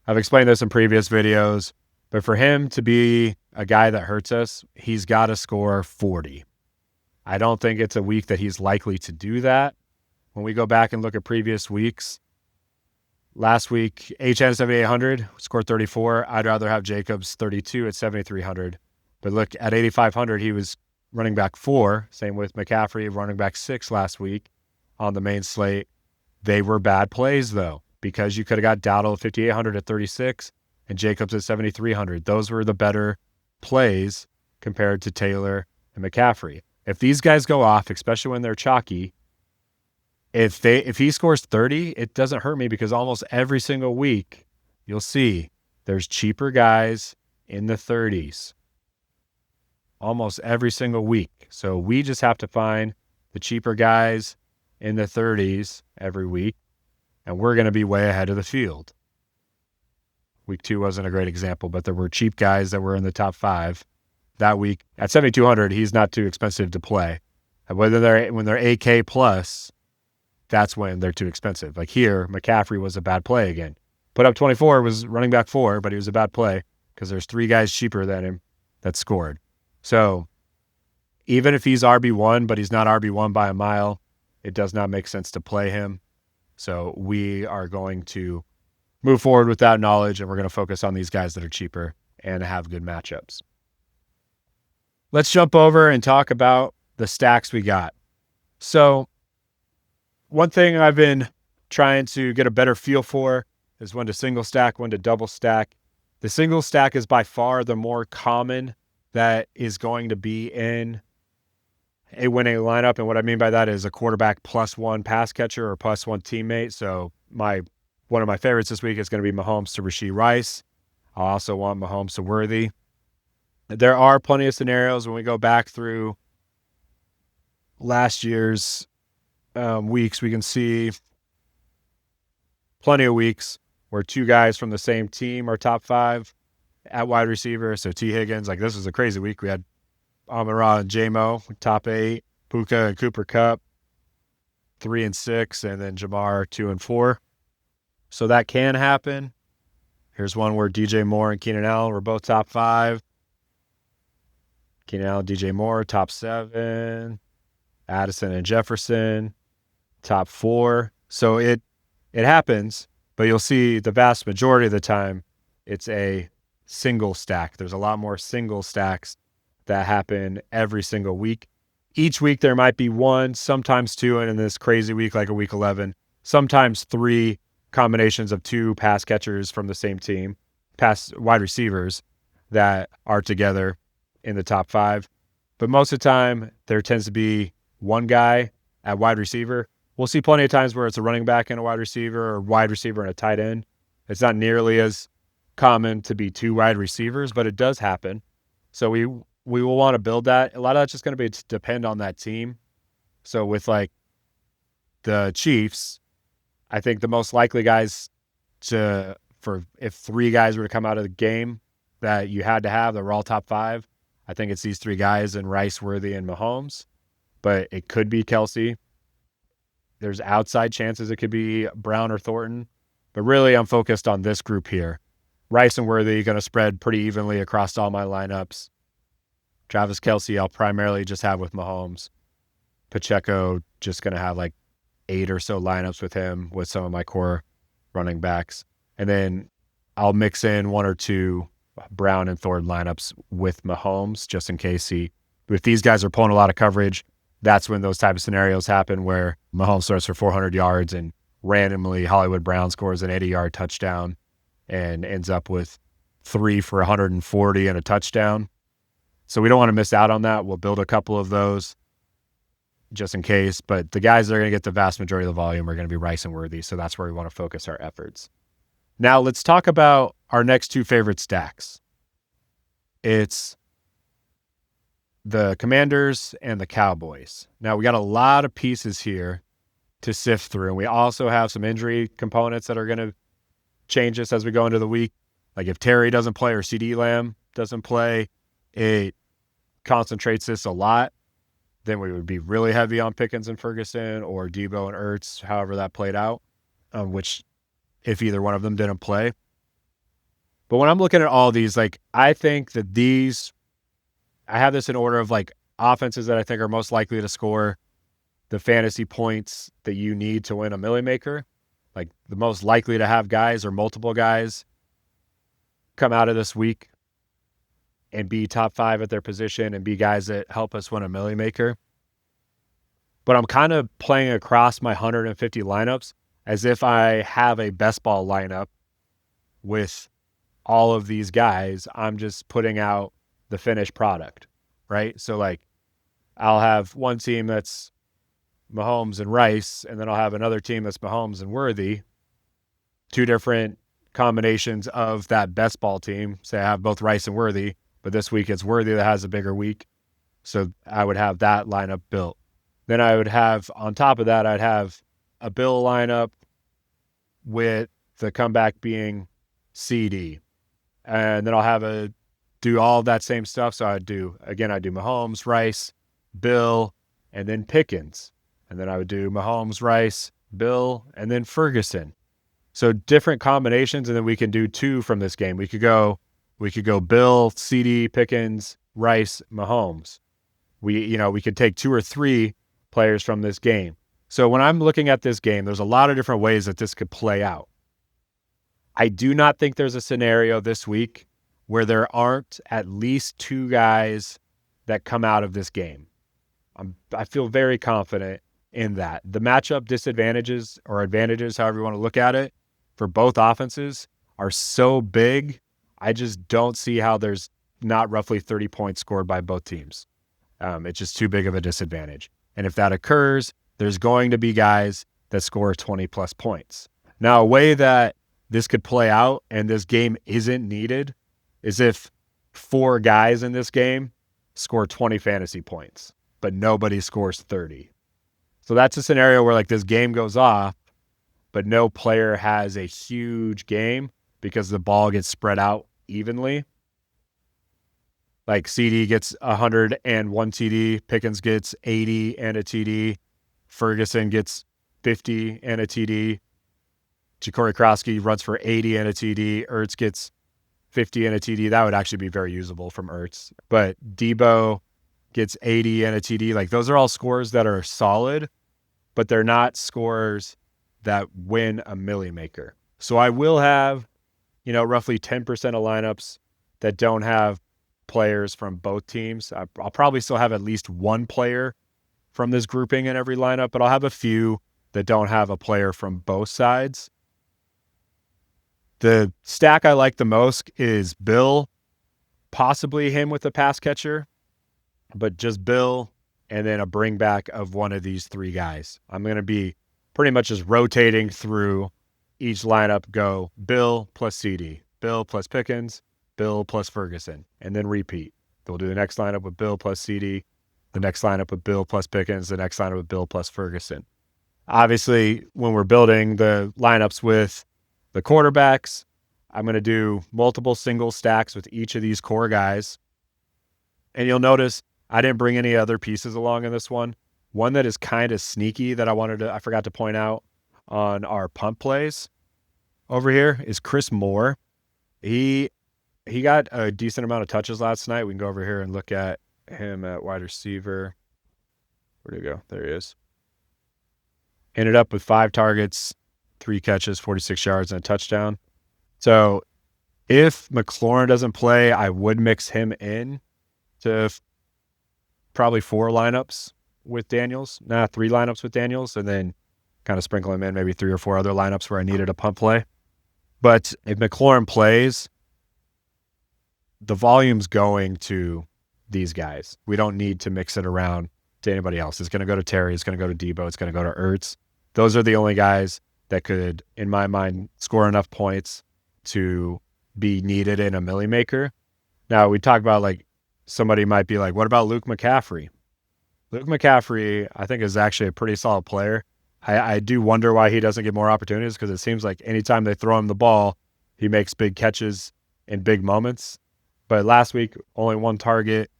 I've explained this in previous videos, but for him to be a guy that hurts us, he's got to score 40. I don't think it's a week that he's likely to do that. When we go back and look at previous weeks, last week, HN 7,800, scored 34. I'd rather have Jacobs 32 at 7,300. But look, at 8,500, he was running back 4. Same with McCaffrey, running back 6 last week on the main slate. They were bad plays, though, because you could have got Dowdle at 5,800 at 36 and Jacobs at 7,300. Those were the better plays compared to Taylor and McCaffrey. If these guys go off, especially when they're chalky, if he scores 30, it doesn't hurt me because almost every single week you'll see there's cheaper guys in the 30s. Almost every single week. So we just have to find the cheaper guys in the 30s every week, and we're going to be way ahead of the field. Week 2 wasn't a great example, but there were cheap guys that were in the top 5 that week. At 7,200, he's not too expensive to play. And when they're AK plus, that's when they're too expensive. Like here, McCaffrey was a bad play again. Put up 24, was running back 4, but he was a bad play because there's 3 guys cheaper than him that scored. So even if he's RB1, but he's not RB1 by a mile, it does not make sense to play him. So we are going to move forward with that knowledge, and we're going to focus on these guys that are cheaper and have good matchups. Let's jump over and talk about the stacks we got. So one thing I've been trying to get a better feel for is when to single stack, when to double stack. The single stack is by far the more common that is going to be in a winning lineup. And what I mean by that is a quarterback plus 1 pass catcher or plus 1 teammate. So one of my favorites this week is going to be Mahomes to Rashee Rice. I also want Mahomes to Worthy. There are plenty of scenarios when we go back through last year's weeks. We can see plenty of weeks where 2 guys from the same team are top 5 at wide receiver. So T. Higgins, like this was a crazy week. We had Amon-Ra and J-Mo, top 8, Puka and Cooper Kupp, 3 and 6, and then Jamar 2 and 4. So that can happen. Here's one where DJ Moore and Keenan Allen were both top 5. Keenan Allen, DJ Moore, top 7. Addison and Jefferson, top 4. So it happens, but you'll see the vast majority of the time it's a single stack. There's a lot more single stacks that happen every single week. Each week there might be 1, sometimes 2, and in this crazy week like a week 11, sometimes 3 combinations of 2 pass catchers from the same team, pass wide receivers that are together in the top 5. But most of the time there tends to be 1 guy at wide receiver. We'll see plenty of times where it's a running back and a wide receiver or wide receiver and a tight end. It's not nearly as common to be 2 wide receivers, but it does happen. So we will want to build that. A lot of that's just going to depend on that team. So with like the Chiefs, I think the most likely guys if 3 guys were to come out of the game that you had to have that were all top 5, I think it's these 3 guys in Rice, Worthy, and Mahomes. But it could be Kelsey. There's outside chances it could be Brown or Thornton. But really, I'm focused on this group here. Rice and Worthy going to spread pretty evenly across all my lineups. Travis Kelce, I'll primarily just have with Mahomes. Pacheco, just going to have like 8 or so lineups with him with some of my core running backs. And then I'll mix in 1 or 2 Brown and Thornton lineups with Mahomes just in case if these guys are pulling a lot of coverage, that's when those type of scenarios happen where Mahomes throws for 400 yards and randomly Hollywood Brown scores an 80-yard touchdown and ends up with 3 for 140 and a touchdown. So we don't want to miss out on that. We'll build a couple of those just in case. But the guys that are going to get the vast majority of the volume are going to be Rice and Worthy. So that's where we want to focus our efforts. Now let's talk about our next 2 favorite stacks. It's the Commanders and the Cowboys. Now we got a lot of pieces here to sift through. And we also have some injury components that are going to change us as we go into the week. Like if Terry doesn't play or CeeDee Lamb doesn't play, it concentrates this a lot. Then we would be really heavy on Pickens and Ferguson or Debo and Ertz, however that played out, which if either one of them didn't play. But when I'm looking at all these, like I think that I have this in order of like offenses that I think are most likely to score the fantasy points that you need to win a Milly Maker. Like the most likely to have guys or multiple guys come out of this week and be top 5 at their position and be guys that help us win a Milly Maker. But I'm kind of playing across my 150 lineups. as if I have a best ball lineup with all of these guys. I'm just putting out the finished product, right? So like I'll have one team that's Mahomes and Rice, and then I'll have another team that's Mahomes and Worthy, two different combinations of that best ball team. Say I have both Rice and Worthy, but this week it's Worthy that has a bigger week. So I would have that lineup built. Then I would have, on top of that, I'd have a Bill lineup with the comeback being CD. And then I'll do all of that same stuff. So I do Mahomes, Rice, Bill, and then Pickens. And then I would do Mahomes, Rice, Bill, and then Ferguson. So different combinations, and then we can do two from this game. We could go Bill, CD, Pickens, Rice, Mahomes. We could take two or three players from this game. So when I'm looking at this game, there's a lot of different ways that this could play out. I do not think there's a scenario this week where there aren't at least two guys that come out of this game. I feel very confident in that. The matchup disadvantages or advantages, however you want to look at it, for both offenses are so big. I just don't see how there's not roughly 30 points scored by both teams. It's just too big of a disadvantage. And if that occurs, there's going to be guys that score 20 plus points. Now, a way that this could play out and this game isn't needed is if four guys in this game score 20 fantasy points, but nobody scores 30. So that's a scenario where like this game goes off, but no player has a huge game because the ball gets spread out evenly. Like CD gets 101 TD, Pickens gets 80 and a TD, Ferguson gets 50 and a TD, Ja'Cory Krosky runs for 80 and a TD, Ertz gets 50 and a TD. That would actually be very usable from Ertz. But Debo gets 80 and a TD. Like those are all scores that are solid, but they're not scores that win a Milly Maker. So I will have, roughly 10% of lineups that don't have players from both teams. I'll probably still have at least one player from this grouping in every lineup, but I'll have a few that don't have a player from both sides. The stack I like the most is Bill, possibly him with a pass catcher, but just Bill and then a bring back of one of these three guys. I'm going to be pretty much just rotating through each lineup, go Bill plus CD, Bill plus Pickens, Bill plus Ferguson, and then repeat. We'll do the next lineup with Bill plus CD, the next lineup with Bill plus Pickens, the next lineup with Bill plus Ferguson. Obviously, when we're building the lineups with the quarterbacks, I'm going to do multiple single stacks with each of these core guys. And you'll notice I didn't bring any other pieces along in this one. One that is kind of sneaky that I forgot to point out on our punt plays over here is Chris Moore. He got a decent amount of touches last night. We can go over here and look at him at wide receiver. Where'd he go? There he is. Ended up with 5 targets, 3 catches, 46 yards, and a touchdown. So if McLaurin doesn't play, I would mix him in to probably 4 lineups with Daniels. 3 lineups with Daniels, and then kind of sprinkle him in maybe 3 or 4 other lineups where I needed a punt play. But if McLaurin plays, the volume's going to these guys. We don't need to mix it around to anybody else. It's going to go to Terry. It's going to go to Debo. It's going to go to Ertz. Those are the only guys that could, in my mind, score enough points to be needed in a Milly Maker. Now, we talk about like somebody might be like, what about Luke McCaffrey? Luke McCaffrey, I think, is actually a pretty solid player. I do wonder why he doesn't get more opportunities because it seems like anytime they throw him the ball, he makes big catches in big moments. But last week, only 1 target,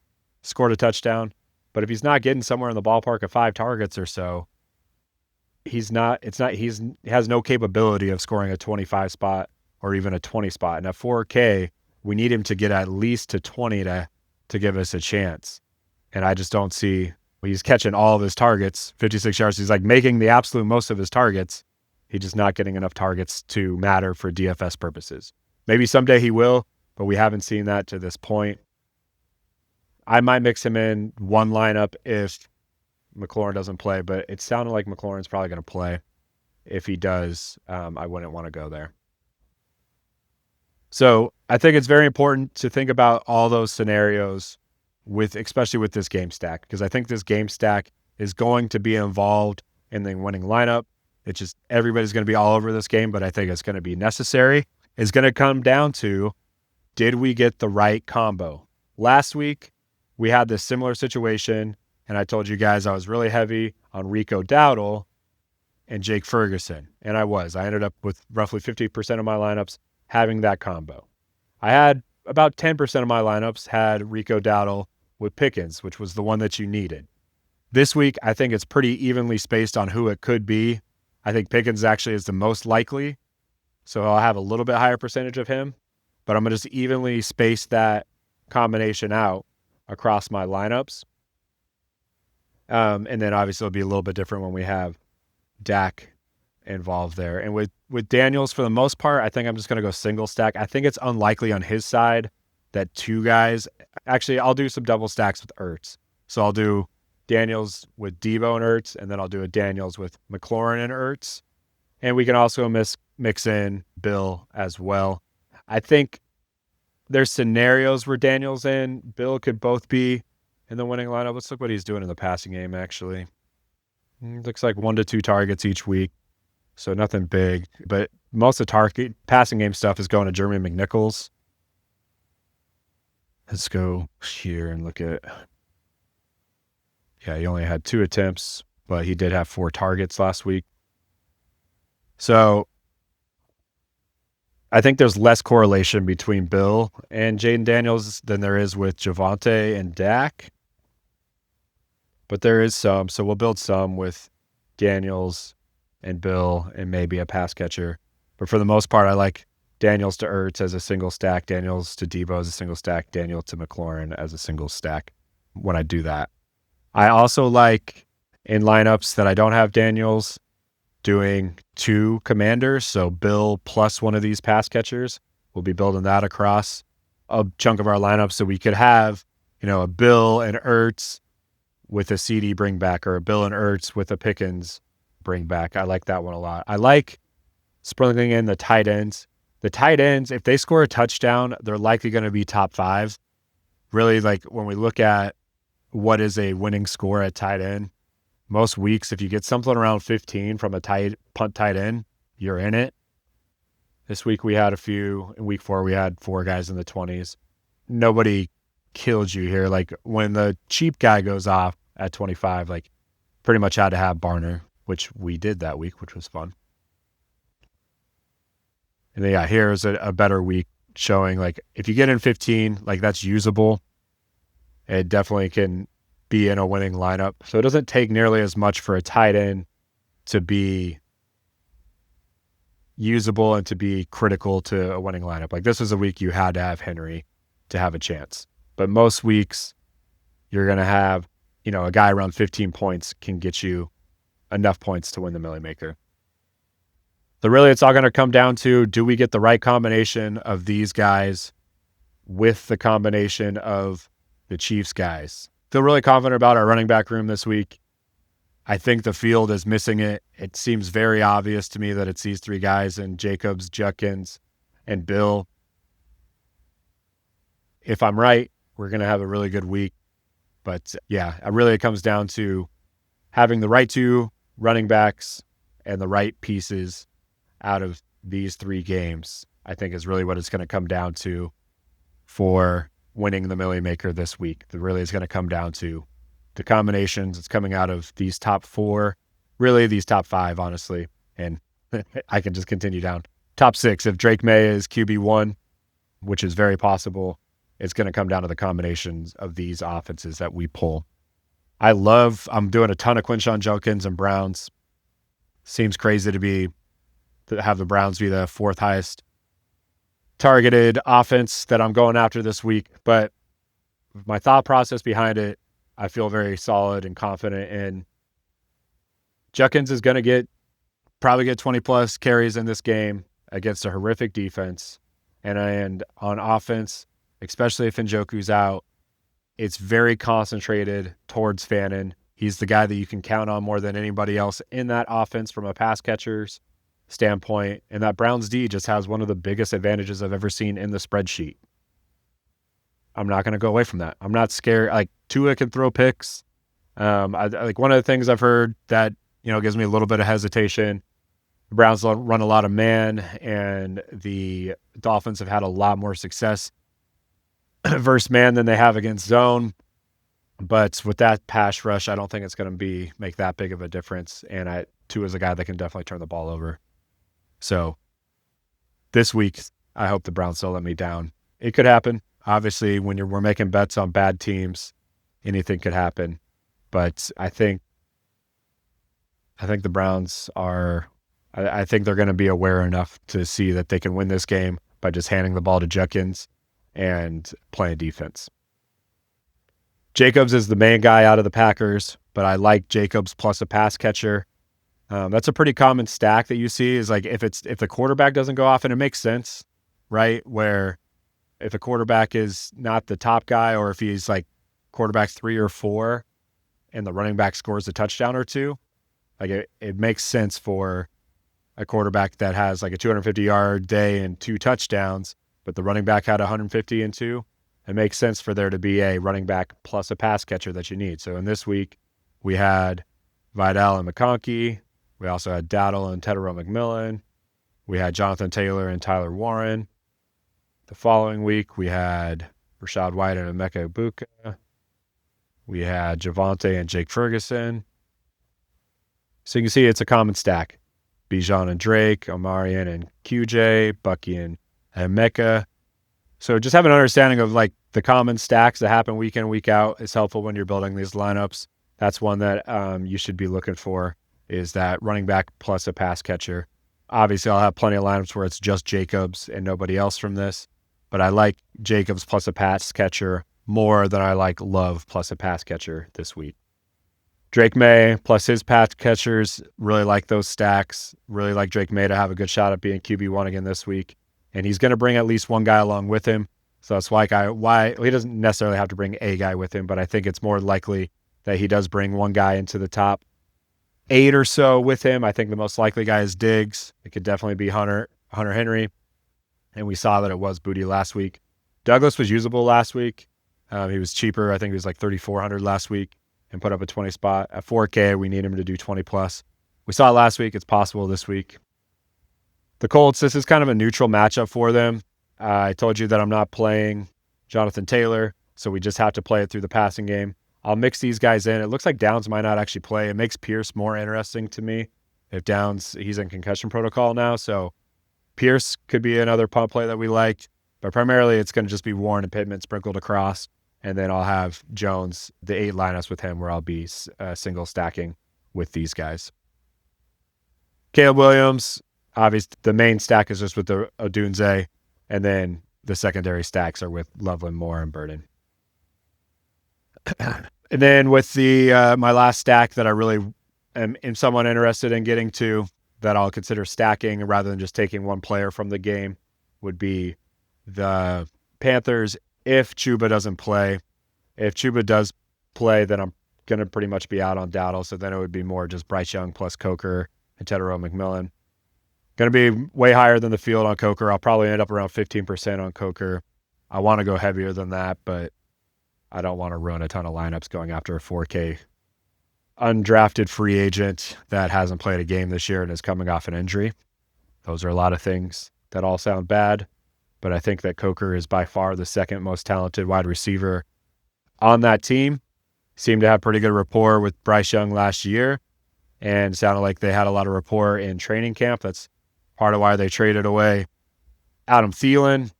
scored a touchdown. But if he's not getting somewhere in the ballpark of 5 targets or so, he has no capability of scoring a 25 spot or even a 20 spot. And at 4K, we need him to get at least to 20 to give us a chance. And I just don't see, he's catching all of his targets, 56 yards. He's like making the absolute most of his targets. He's just not getting enough targets to matter for DFS purposes. Maybe someday he will, but we haven't seen that to this point. I might mix him in one lineup if McLaurin doesn't play, but it sounded like McLaurin's probably going to play. if he does, I wouldn't want to go there. So I think it's very important to think about all those scenarios especially with this game stack, because I think this game stack is going to be involved in the winning lineup. It's just everybody's going to be all over this game, but I think it's going to be necessary. It's going to come down to, did we get the right combo? Last week, we had this similar situation, and I told you guys I was really heavy on Rico Dowdle and Jake Ferguson, and I ended up with roughly 50% of my lineups having that combo. I had about 10% of my lineups had Rico Dowdle with Pickens, which was the one that you needed. This week, I think it's pretty evenly spaced on who it could be. I think Pickens actually is the most likely, so I'll have a little bit higher percentage of him, but I'm going to just evenly space that combination out across my lineups. And then obviously it'll be a little bit different when we have Dak involved there. And with Daniels, for the most part, I think I'm just going to go single stack. I think it's unlikely on his side that two guys, actually, I'll do some double stacks with Ertz. So I'll do Daniels with Debo and Ertz, and then I'll do a Daniels with McLaurin and Ertz. And we can also mix in Bill as well. I think there's scenarios where Daniels and Bill could both be in the winning lineup. Let's look what he's doing in the passing game, actually. Looks like 1 to 2 targets each week. So nothing big, but most of the passing game stuff is going to Jeremy McNichols. Let's go here and look at, he only had 2 attempts, but he did have 4 targets last week. So I think there's less correlation between Bill and Jaden Daniels than there is with Javonte and Dak. But there is some, so we'll build some with Daniels and Bill and maybe a pass catcher. But for the most part, I like Daniels to Ertz as a single stack, Daniels to Debo as a single stack, Daniel to McLaurin as a single stack when I do that. I also like, in lineups that I don't have Daniels, doing 2 commanders. So Bill plus one of these pass catchers. We'll be building that across a chunk of our lineup, so we could have, a Bill and Ertz with a CD bring back, or a Bill and Ertz with a Pickens bring back. I like that one a lot. I like sprinkling in the tight ends. The tight ends, if they score a touchdown, they're likely going to be top 5. Really, like when we look at what is a winning score at tight end, most weeks, if you get something around 15 from a punt tight end, you're in it. This week we had a few. In week 4, we had 4 guys in the 20s. Nobody killed you here. Like when the cheap guy goes off at 25, like pretty much had to have Barner, which we did that week, which was fun. And then, here's a better week showing, like, if you get in 15, like, that's usable. It definitely can be in a winning lineup. So it doesn't take nearly as much for a tight end to be usable and to be critical to a winning lineup. Like, this was a week you had to have Henry to have a chance. But most weeks, you're going to have, a guy around 15 points can get you enough points to win the Milly Maker. So really, it's all going to come down to, do we get the right combination of these guys with the combination of the Chiefs guys? Feel really confident about our running back room this week. I think the field is missing it. It seems very obvious to me that it's these 3 guys, and Jacobs, Judkins, and Bill. If I'm right, we're going to have a really good week. But really it comes down to having the right 2 running backs and the right pieces out of these 3 games, I think is really what it's going to come down to for winning the Milly Maker this week. That really is going to come down to the combinations. It's coming out of these top 4, really these top 5, honestly. And I can just continue down. Top 6, if Drake May is QB1, which is very possible, it's going to come down to the combinations of these offenses that we pull. I'm doing a ton of Quinshon Judkins and Browns. Seems crazy to have the Browns be the 4th highest targeted offense that I'm going after this week. But my thought process behind it, I feel very solid and confident in. Judkins is going to probably get 20 plus carries in this game against a horrific defense. And on offense, especially if Njoku's out, it's very concentrated towards Fannin. He's the guy that you can count on more than anybody else in that offense from a pass catcher's standpoint. And that Browns D just has one of the biggest advantages I've ever seen in the spreadsheet. I'm not going to go away from that. I'm not scared. Like, Tua can throw picks. Like, one of the things I've heard that, gives me a little bit of hesitation. The Browns run a lot of man, and the Dolphins have had a lot more success versus man than they have against zone. But with that pass rush, I don't think it's going to make that big of a difference. And Tua is a guy that can definitely turn the ball over. So this week, I hope the Browns don't let me down. It could happen. Obviously, when we're making bets on bad teams, anything could happen. But I think the Browns are. I think they're going to be aware enough to see that they can win this game by just handing the ball to Judkins and playing defense. Jacobs is the main guy out of the Packers, but I like Jacobs plus a pass catcher. That's a pretty common stack that you see is like if the quarterback doesn't go off, and it makes sense, right? Where if a quarterback is not the top guy, or if he's like quarterback 3 or 4 and the running back scores a touchdown or two, like it makes sense for a quarterback that has like a 250-yard day and 2 touchdowns, but the running back had 150 and 2. It makes sense for there to be a running back plus a pass catcher that you need. So in this week, we had Vidal and McConkey. We also had Dowdle and Tedero McMillan. We had Jonathan Taylor and Tyler Warren. The following week, we had Rashad White and Emeka Ibuka. We had Javonte and Jake Ferguson. So you can see it's a common stack. Bijan and Drake, Omarion and QJ, Bucky and Emeka. So just have an understanding of like the common stacks that happen week in, week out is helpful when you're building these lineups. That's one that you should be looking for, is that running back plus a pass catcher. Obviously, I'll have plenty of lineups where it's just Jacobs and nobody else from this, but I like Jacobs plus a pass catcher more than I like Love plus a pass catcher this week. Drake May plus his pass catchers, really like those stacks. Really like Drake May to have a good shot at being QB1 again this week. And he's going to bring at least one guy along with him. So that's why he doesn't necessarily have to bring a guy with him, but I think it's more likely that he does bring one guy into the top 8 or so with him. I think the most likely guy is Diggs. It could definitely be Hunter Henry. And we saw that it was Booty last week. Douglas was usable last week. He was cheaper. I think he was like $3,400 last week and put up a 20 spot. At 4K, we need him to do 20 plus. We saw it last week. It's possible this week. The Colts, this is kind of a neutral matchup for them. I told you that I'm not playing Jonathan Taylor, so we just have to play it through the passing game. I'll mix these guys in. It looks like Downs might not actually play. It makes Pierce more interesting to me. If Downs, he's in concussion protocol now, so Pierce could be another punt play that we like. But primarily, it's going to just be Warren and Pittman sprinkled across. And then I'll have Jones, the 8 lineups with him, where I'll be single stacking with these guys. Caleb Williams, obviously, the main stack is just with the Odunze. And then the secondary stacks are with Loveland, Moore, and Burden. And then with the my last stack that I really am somewhat interested in getting to, that I'll consider stacking rather than just taking one player from the game, would be the Panthers if Chuba doesn't play. If Chuba does play, then I'm going to pretty much be out on Dowdle, so then it would be more just Bryce Young plus Coker and Tedero McMillan. Going to be way higher than the field on Coker. I'll probably end up around 15% on Coker. I want to go heavier than that, but I don't want to run a ton of lineups going after a 4K undrafted free agent that hasn't played a game this year and is coming off an injury. Those are a lot of things that all sound bad, but I think that Coker is by far the second most talented wide receiver on that team. Seemed to have pretty good rapport with Bryce Young last year, and sounded like they had a lot of rapport in training camp. That's part of why they traded away Adam Thielen.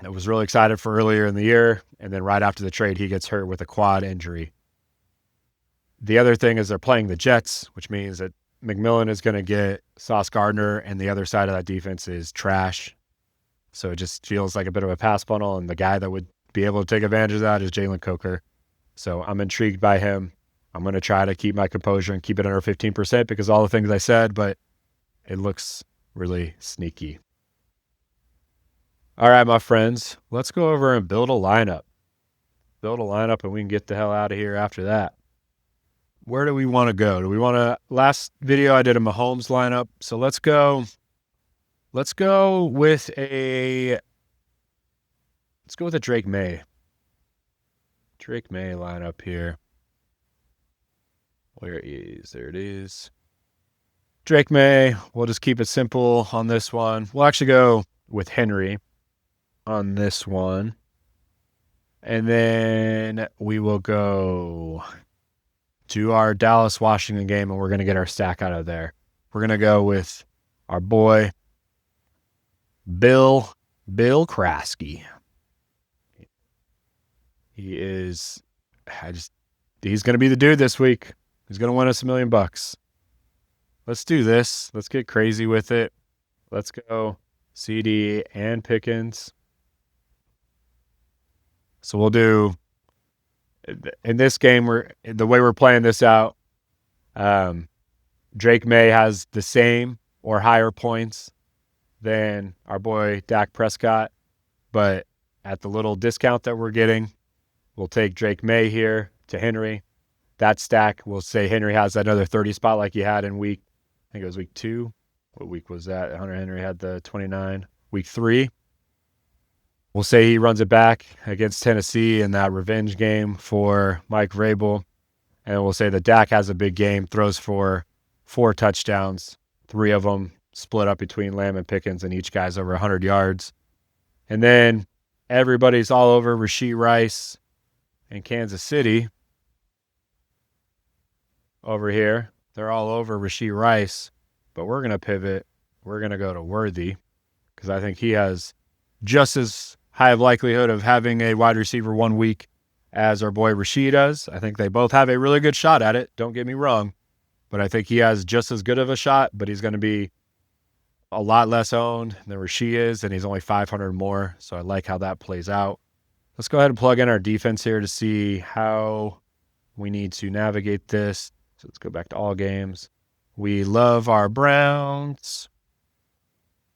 I was really excited for earlier in the year, and then right after the trade, he gets hurt with a quad injury. The other thing is they're playing the Jets, which means that McMillan is going to get Sauce Gardner, and the other side of that defense is trash. So it just feels like a bit of a pass funnel, and the guy that would be able to take advantage of that is Jalen Coker. So I'm intrigued by him. I'm going to try to keep my composure and keep it under 15% because all the things I said, but it looks really sneaky. All right, my friends, let's go over and build a lineup. Build a lineup and we can get the hell out of here after that. where do we want to go? Do we want to, last video I did a Mahomes lineup. So let's go with a Drake May. Drake May lineup here. There it is. Drake May. We'll just keep it simple on this one. We'll actually go with Henry on this one. And then we will go to our Dallas-Washington game, and we're going to get our stack out of there. We're going to go with our boy, Bill Kraske. He's going to be the dude this week. He's going to win us $1 million. Let's do this. Let's get crazy with it. Let's go CD and Pickens. So we'll do, in this game, the way we're playing this out, Drake May has the same or higher points than our boy Dak Prescott, but at the little discount that we're getting, we'll take Drake May here to Henry. That stack, we'll say Henry has another 30 spot like he had in I think it was week 2. What week was that? Hunter Henry had the 29. Week 3. We'll say he runs it back against Tennessee in that revenge game for Mike Vrabel. And we'll say that Dak has a big game, throws for 4 touchdowns, 3 of them split up between Lamb and Pickens, and each guy's over 100 yards. And then everybody's all over Rashee Rice in Kansas City. Over here, they're all over Rashee Rice, but we're going to pivot. We're going to go to Worthy because I think he has just as high of likelihood of having a wide receiver 1 week as our boy Rashee does. I think they both have a really good shot at it. Don't get me wrong, but I think he has just as good of a shot, but he's going to be a lot less owned than Rashee is, and he's only 500 more, so I like how that plays out. Let's go ahead and plug in our defense here to see how we need to navigate this. So let's go back to all games. We love our Browns.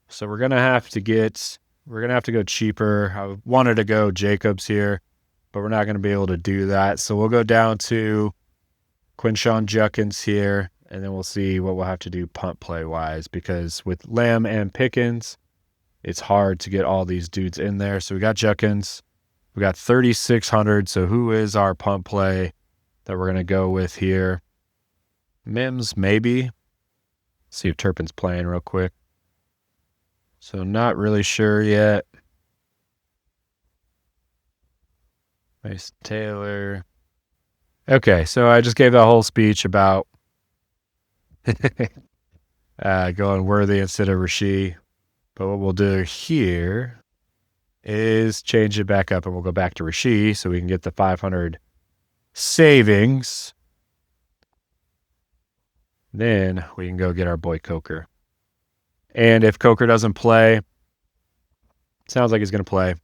So we're going to have to go cheaper. I wanted to go Jacobs here, but we're not going to be able to do that. So we'll go down to Quinshon Judkins here, and then we'll see what we'll have to do punt play-wise, because with Lamb and Pickens, it's hard to get all these dudes in there. So we got Judkins. We got 3,600. So who is our punt play that we're going to go with here? Mims, maybe. See if Turpin's playing real quick. So not really sure yet. Mason Taylor. Okay, so I just gave that whole speech about going Worthy instead of Rashee. But what we'll do here is change it back up, and we'll go back to Rashee so we can get the 500 savings. Then we can go get our boy Coker. And if Coker doesn't play, sounds like he's going to play.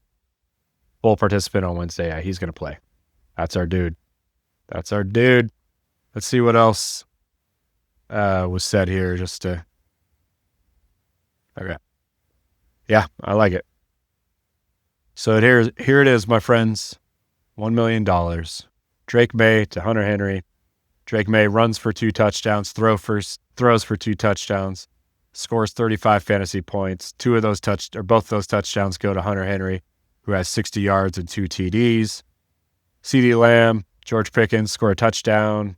Full participant on Wednesday. Yeah, he's going to play. That's our dude. Let's see what else was said here okay. Yeah, I like it. So here it is, my friends. $1 million. Drake May to Hunter Henry. Drake May runs for 2 touchdowns, throws for 2 touchdowns, scores 35 fantasy points. Both those touchdowns go to Hunter Henry, who has 60 yards and 2 TDs. CeeDee Lamb, George Pickens score a touchdown.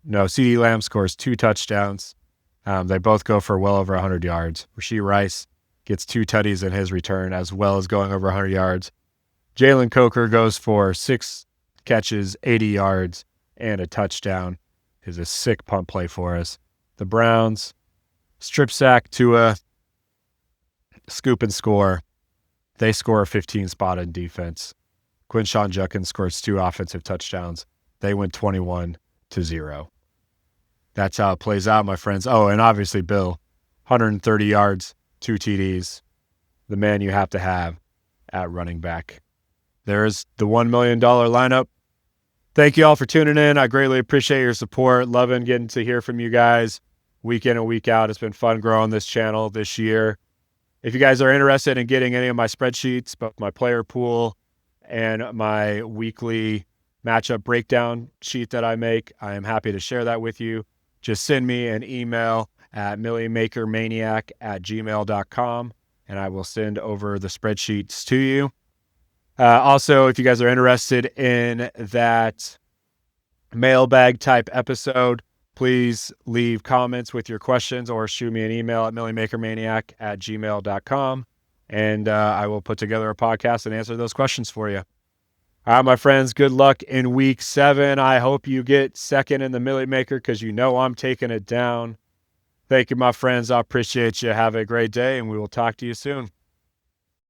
No, CeeDee Lamb scores 2 touchdowns. They both go for well over 100 yards. Rashee Rice gets 2 tutties in his return, as well as going over 100 yards. Jalen Coker goes for 6 catches, 80 yards, and a touchdown. Is a sick punt play for us. The Browns, strip sack Tua, scoop and score. They score a 15 spot in defense. Quinshon Judkins scores 2 offensive touchdowns. They win 21-0. That's how it plays out, my friends. Oh, and obviously Bill, 130 yards, 2 TDs. The man you have to have at running back. There's the $1 million lineup. Thank you all for tuning in. I greatly appreciate your support. Loving getting to hear from you guys week in and week out. It's been fun growing this channel this year. If you guys are interested in getting any of my spreadsheets, both my player pool and my weekly matchup breakdown sheet that I make, I am happy to share that with you. Just send me an email at millymakermaniac@gmail.com, and I will send over the spreadsheets to you. Also, if you guys are interested in that mailbag type episode, please leave comments with your questions or shoot me an email at millymakermaniac@gmail.com, and I will put together a podcast and answer those questions for you. All right, my friends, good luck in week 7. I hope you get second in the Milly Maker because you know I'm taking it down. Thank you, my friends. I appreciate you. Have a great day, and we will talk to you soon.